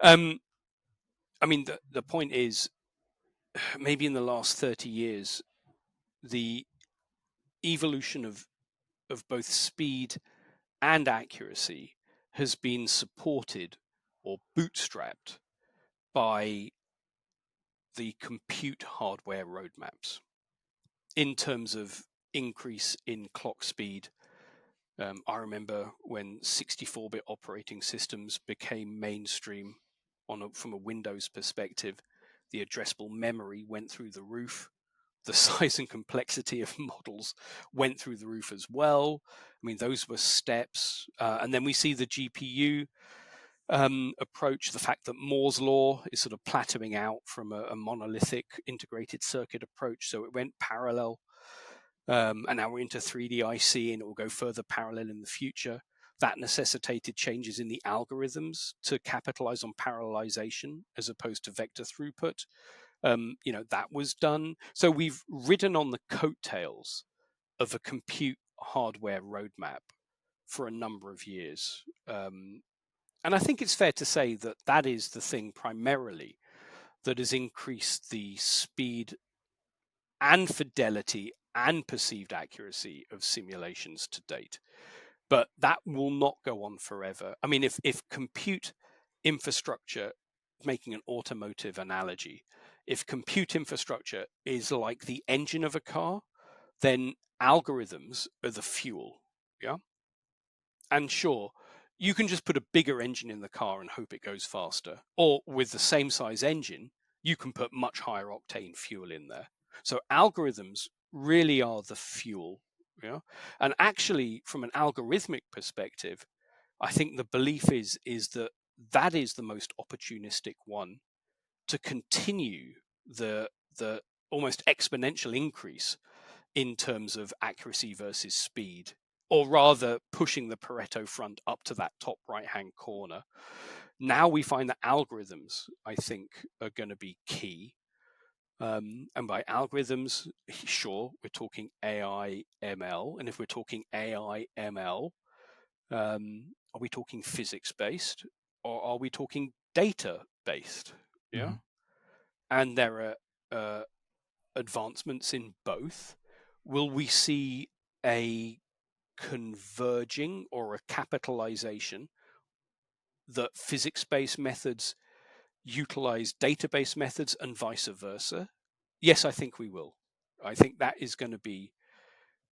I mean, the point is, maybe in the last 30 years, the evolution of both speed and accuracy has been supported or bootstrapped by the compute hardware roadmaps in terms of increase in clock speed. I remember when 64-bit operating systems became mainstream from a Windows perspective, the addressable memory went through the roof. The size and complexity of models went through the roof as well. I mean, those were steps. And then we see the GPU approach, the fact that Moore's law is sort of plateauing out from a monolithic integrated circuit approach. So it went parallel. And now we're into 3D IC, and it will go further parallel in the future. That necessitated changes in the algorithms to capitalize on parallelization as opposed to vector throughput. That was done. So we've ridden on the coattails of a compute hardware roadmap for a number of years. And I think it's fair to say that that is the thing primarily that has increased the speed and fidelity and perceived accuracy of simulations to date. But that will not go on forever. I mean, if compute infrastructure, making an automotive analogy, if compute infrastructure is like the engine of a car, then algorithms are the fuel. Yeah. And sure, you can just put a bigger engine in the car and hope it goes faster. Or with the same size engine, you can put much higher octane fuel in there. So algorithms really are the fuel. Yeah. And actually, from an algorithmic perspective, I think the belief is that that is the most opportunistic one to continue the almost exponential increase in terms of accuracy versus speed, or rather pushing the Pareto front up to that top right hand corner. Now we find that algorithms, I think, are going to be key. And by algorithms, sure, we're talking AI, ML. And if we're talking AI, ML, are we talking physics based or are we talking data based? Yeah. Mm-hmm. And there are advancements in both. Will we see a converging or a capitalization that physics-based methods utilize database methods and vice versa? Yes, I think we will. I think that is going to be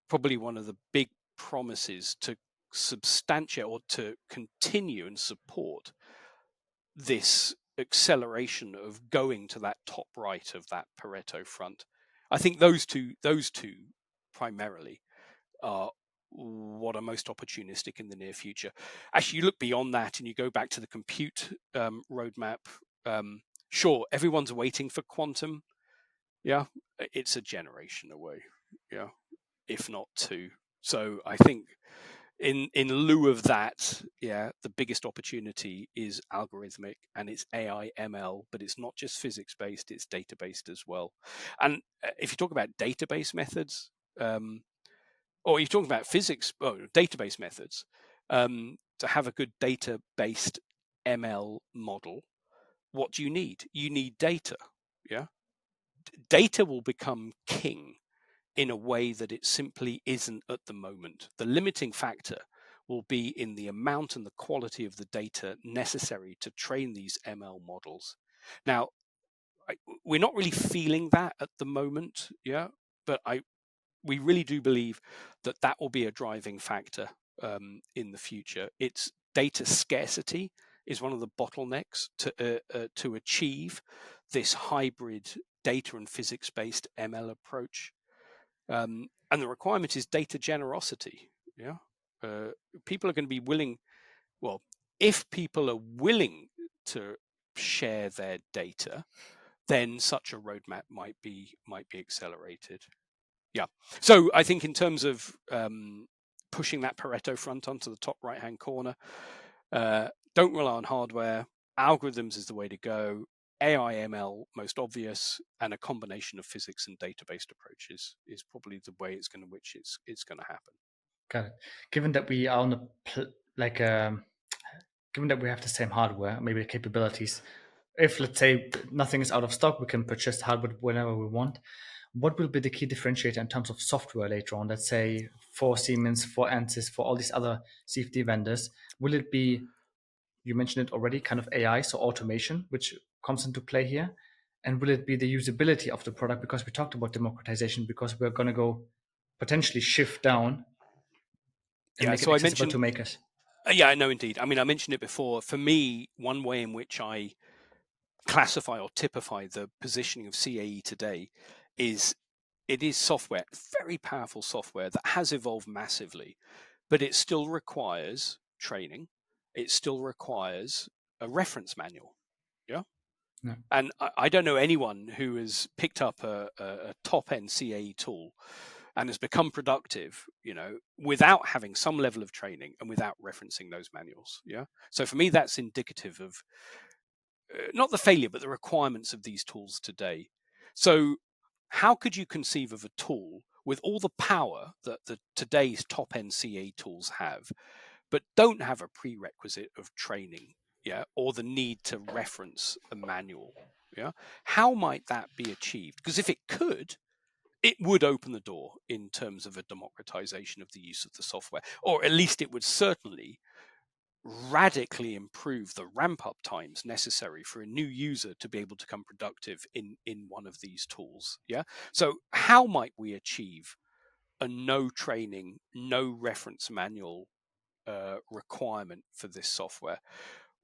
probably one of the big promises to substantiate or to continue and support this acceleration of going to that top right of that Pareto front. I think those two primarily are what are most opportunistic in the near future. Actually, you look beyond that and you go back to the compute roadmap. Sure, everyone's waiting for quantum. Yeah, it's a generation away. Yeah, if not two. So I think in lieu of that, yeah, the biggest opportunity is algorithmic and it's AI ML, but it's not just physics based, it's data based as well. And if you talk about database methods, or you're talking about physics, database methods, to have a good data based ML model, what do you need? You need data. Yeah, data will become king in a way that it simply isn't at the moment. The limiting factor will be in the amount and the quality of the data necessary to train these ML models. Now, we're not really feeling that at the moment, yeah, but we really do believe that that will be a driving factor in the future. It's data scarcity is one of the bottlenecks to achieve this hybrid data and physics-based ML approach. And the requirement is data generosity. Yeah, people are going to be willing. Well, if people are willing to share their data, then such a roadmap might be accelerated. Yeah. So I think in terms of pushing that Pareto front onto the top right hand corner, don't rely on hardware. Algorithms is the way to go. AI ML most obvious, and a combination of physics and data-based approaches is probably the way it's going to happen. Got it. Given that we are on the given that we have the same hardware, maybe the capabilities, if let's say nothing is out of stock, we can purchase hardware whenever we want. What will be the key differentiator in terms of software later on? Let's say for Siemens, for Ansys, for all these other CFD vendors, will it be, you mentioned it already, kind of AI, so automation, which comes into play here? And will it be the usability of the product? Because we talked about democratization, because we're going to go potentially shift down and make it So I accessible mentioned, to makers. yeah, I know indeed. I mean, I mentioned it before. For me, one way in which I classify or typify the positioning of CAE today is it is software, very powerful software that has evolved massively, but it still requires training. It still requires a reference manual. Yeah. Yeah. And I don't know anyone who has picked up a top end CAE tool and has become productive, without having some level of training and without referencing those manuals. Yeah. So for me, that's indicative of not the failure, but the requirements of these tools today. So how could you conceive of a tool with all the power that the today's top end CA tools have, but don't have a prerequisite of training, yeah, or the need to reference a manual, yeah? How might that be achieved? Because if it could, it would open the door in terms of a democratization of the use of the software, or at least it would certainly radically improve the ramp up times necessary for a new user to be able to become productive in one of these tools. Yeah. So how might we achieve a no training, no reference manual requirement for this software?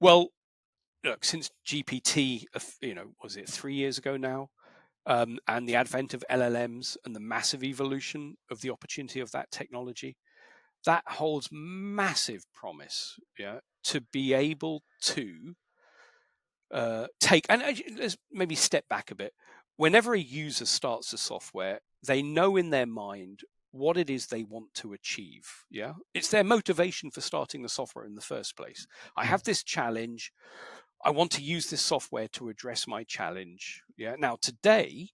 Well, look, since GPT, was it 3 years ago now, and the advent of LLMs and the massive evolution of the opportunity of that technology, that holds massive promise, to be able to take, and let's maybe step back a bit. Whenever a user starts the software, they know in their mind what it is they want to achieve. Yeah, it's their motivation for starting the software in the first place. I have this challenge. I want to use this software to address my challenge. Yeah. Now today,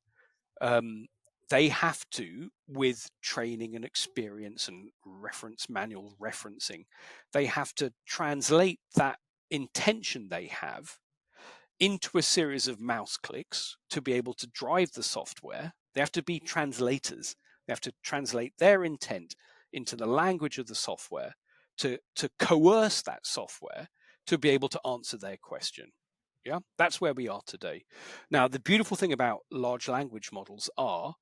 they have to, with training and experience and reference manual referencing, they have to translate that intention they have into a series of mouse clicks to be able to drive the software. They have to be translators. They have to translate their intent into the language of the software to coerce that software to be able to answer their question. Yeah, that's where we are today. Now, the beautiful thing about large language models are,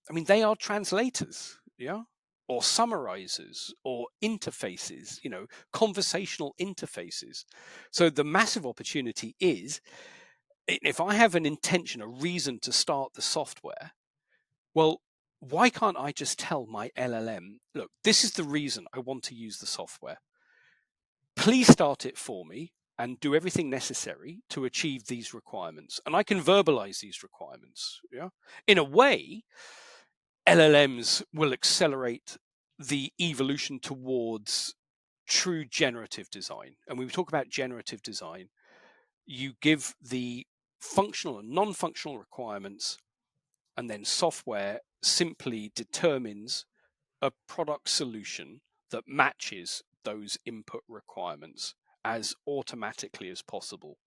they are translators, yeah, or summarizers or interfaces, conversational interfaces. So the massive opportunity is, if I have an intention, a reason to start the software, well, why can't I just tell my LLM, look, this is the reason I want to use the software. Please start it for me and do everything necessary to achieve these requirements. And I can verbalize these requirements. Yeah. In a way, LLMs will accelerate the evolution towards true generative design. And when we talk about generative design, you give the functional and non-functional requirements, and then software simply determines a product solution that matches those input requirements as automatically as possible.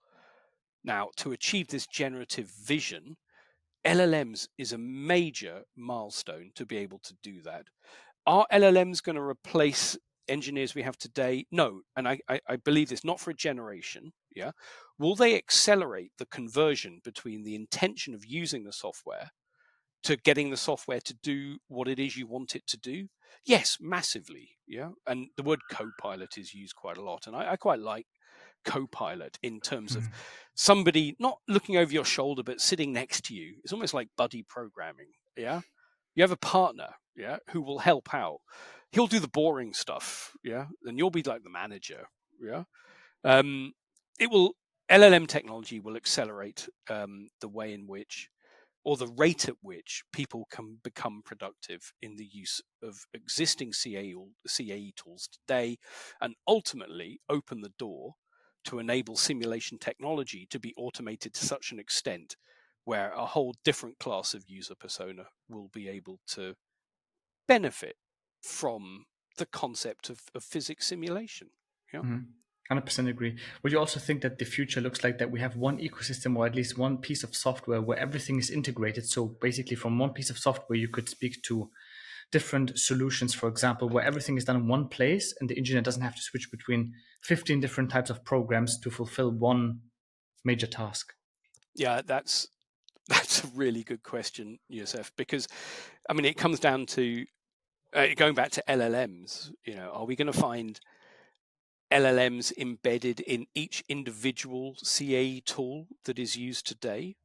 Now, to achieve this generative vision, LLMs is a major milestone to be able to do that. Are LLMs going to replace engineers we have today? No. And I believe this, not for a generation. Yeah. Will they accelerate the conversion between the intention of using the software to getting the software to do what it is you want it to do? Yes, massively. Yeah. And the word co-pilot is used quite a lot. And I quite like co-pilot in terms of somebody not looking over your shoulder, but sitting next to you. It's almost like buddy programming. Yeah. You have a partner, yeah, who will help out. He'll do the boring stuff, yeah, and you'll be like the manager, yeah. It will LLM technology will accelerate the way in which, or the rate at which, people can become productive in the use of existing CAE tools today, and ultimately open the door to enable simulation technology to be automated to such an extent where a whole different class of user persona will be able to benefit from the concept of physics simulation. Yeah. 100% agree. Would you also think that the future looks like that we have one ecosystem, or at least one piece of software where everything is integrated? So basically from one piece of software, you could speak to different solutions, for example, where everything is done in one place and the engineer doesn't have to switch between 15 different types of programs to fulfill one major task? Yeah, that's a really good question, Jousef, because it comes down to going back to LLMs. Are we going to find LLMs embedded in each individual CAE tool that is used today,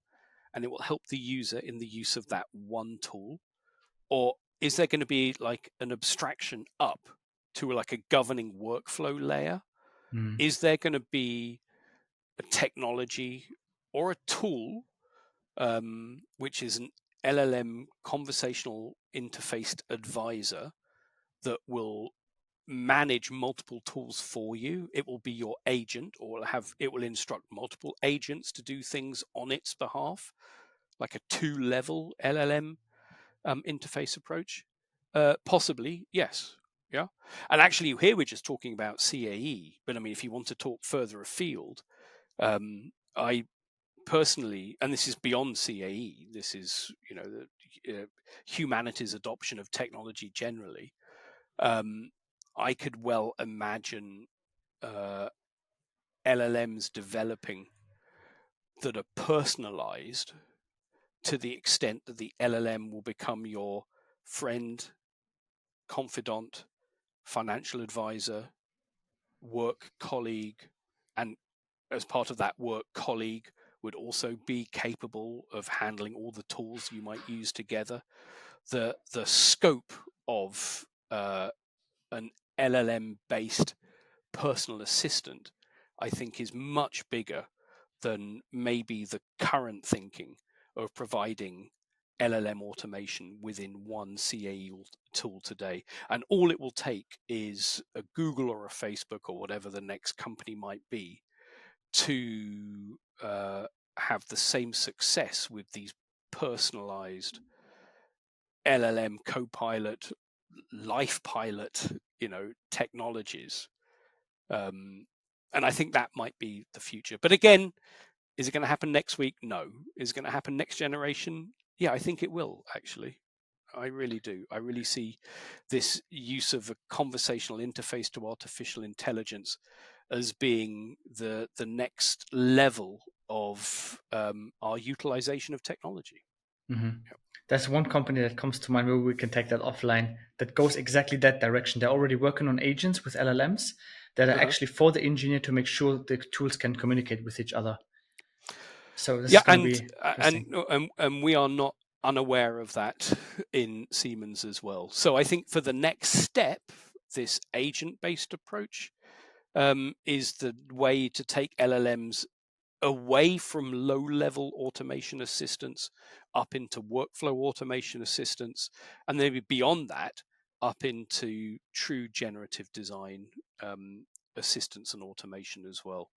and it will help the user in the use of that one tool? Or is there going to be like an abstraction up to like a governing workflow layer? Is there going to be a technology or a tool which is an LLM conversational interfaced advisor that will manage multiple tools for you? It will be your agent, or it will instruct multiple agents to do things on its behalf, like a 2-level LLM interface approach. Possibly, yes. Yeah. And actually here we're just talking about CAE, but if you want to talk further afield, I personally, and this is beyond CAE, this is the humanity's adoption of technology generally. I could well imagine LLMs developing that are personalized to the extent that the LLM will become your friend, confidant, financial advisor, work colleague, and as part of that work colleague would also be capable of handling all the tools you might use together. The scope of an LLM based personal assistant, I think, is much bigger than maybe the current thinking of providing LLM automation within one CAE tool today. And all it will take is a Google or a Facebook or whatever the next company might be to have the same success with these personalized LLM copilot, life pilot, technologies. And I think that might be the future. But again, is it going to happen next week? No. Is it going to happen next generation? Yeah, I think it will, actually. I really do. I really see this use of a conversational interface to artificial intelligence as being the next level of our utilization of technology. Mm-hmm. Yep. There's one company that comes to mind where we can take that offline that goes exactly that direction. They're already working on agents with LLMs that are actually for the engineer to make sure the tools can communicate with each other. So this is going to be interesting. And we are not unaware of that in Siemens as well. So I think for the next step, this agent-based approach is the way to take LLMs away from low-level automation assistance up into workflow automation assistance, and maybe beyond that up into true generative design assistance and automation as well.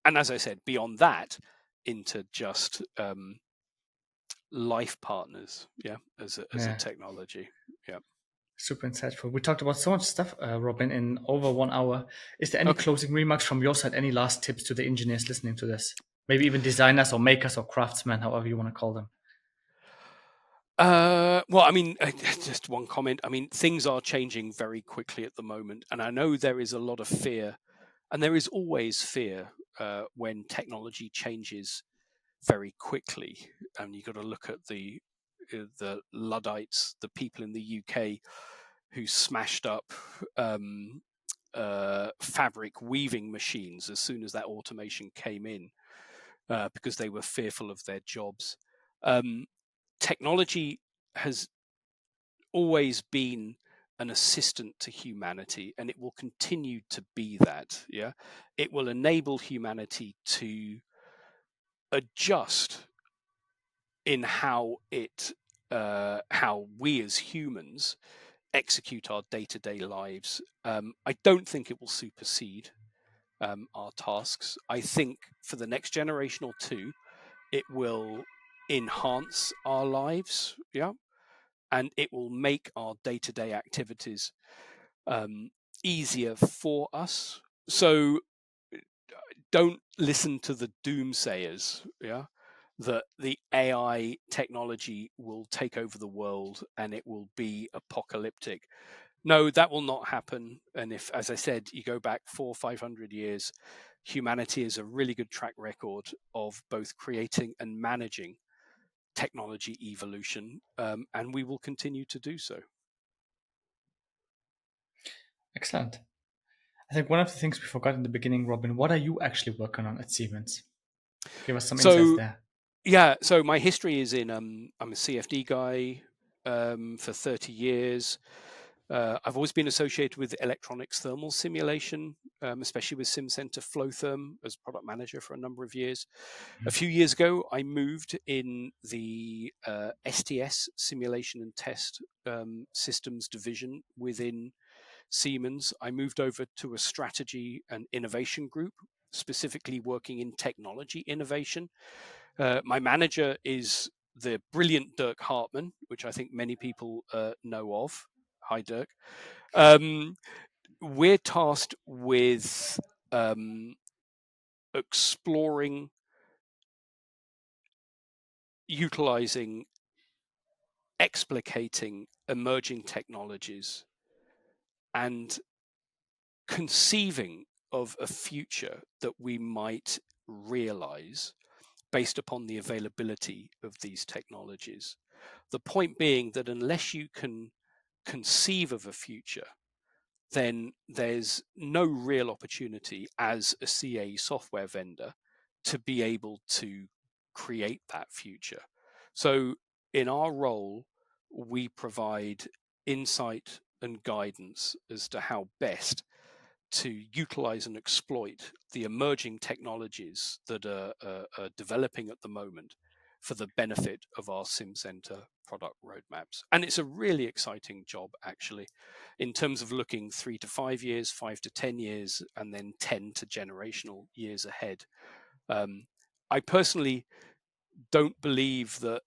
And as I said, beyond that into just life partners, as a technology. Yeah. Super insightful. We talked about so much stuff, Robin, in over 1 hour. Is there any closing remarks from your side? Any last tips to the engineers listening to this? Maybe even designers or makers or craftsmen, however you want to call them. Well, I mean, just one comment. I mean, things are changing very quickly at the moment, and I know there is a lot of fear, and there is always fear when technology changes very quickly. And you've got to look at the Luddites, the people in the UK who smashed up fabric weaving machines as soon as that automation came in because they were fearful of their jobs. Technology has always been an assistant to humanity, and it will continue to be that. Yeah, it will enable humanity to adjust in how we as humans execute our day-to-day lives. I don't think it will supersede our tasks. I think for the next generation or two, it will enhance our lives, and it will make our day-to-day activities easier for us. So don't listen to the doomsayers, that the AI technology will take over the world and it will be apocalyptic. No, that will not happen. And if, as I said, you go back 400 or 500 years, humanity has a really good track record of both creating and managing technology evolution, and we will continue to do so. Excellent. I think one of the things we forgot in the beginning, Robin, what are you actually working on at Siemens? Give us some insights there. Yeah, so my history is in, I'm a CFD guy for 30 years. I've always been associated with electronics thermal simulation, especially with Simcenter Flotherm as product manager for a number of years. A few years ago, I moved in the STS, simulation and test systems division within Siemens. I moved over to a strategy and innovation group, specifically working in technology innovation. My manager is the brilliant Dirk Hartmann, which I think many people know of. Hi, Dirk. We're tasked with exploring, utilizing, explicating emerging technologies and conceiving of a future that we might realize based upon the availability of these technologies. The point being that unless you can conceive of a future, then there's no real opportunity as a CA software vendor to be able to create that future. So in our role, we provide insight and guidance as to how best to utilize and exploit the emerging technologies that are developing at the moment for the benefit of our Simcenter product roadmaps. And it's a really exciting job, actually, in terms of looking 3 to 5 years, 5 to 10 years, and then 10 to generational years ahead. I personally don't believe that,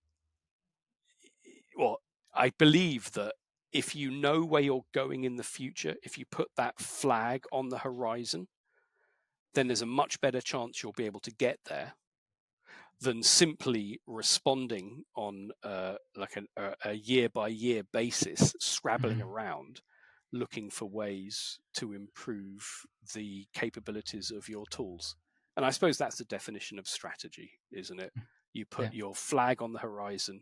well, I believe that if you know where you're going in the future, if you put that flag on the horizon, then there's a much better chance you'll be able to get there than simply responding on like a year by year basis, scrabbling around, looking for ways to improve the capabilities of your tools. And I suppose that's the definition of strategy, isn't it? You put your flag on the horizon,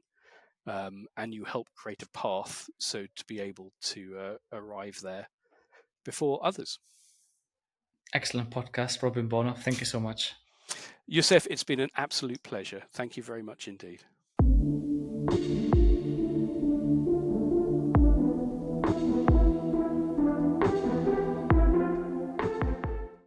and you help create a path so to be able to arrive there before others. Excellent podcast, Robin Bornoff. Thank you so much. Jousef, it's been an absolute pleasure. Thank you very much indeed.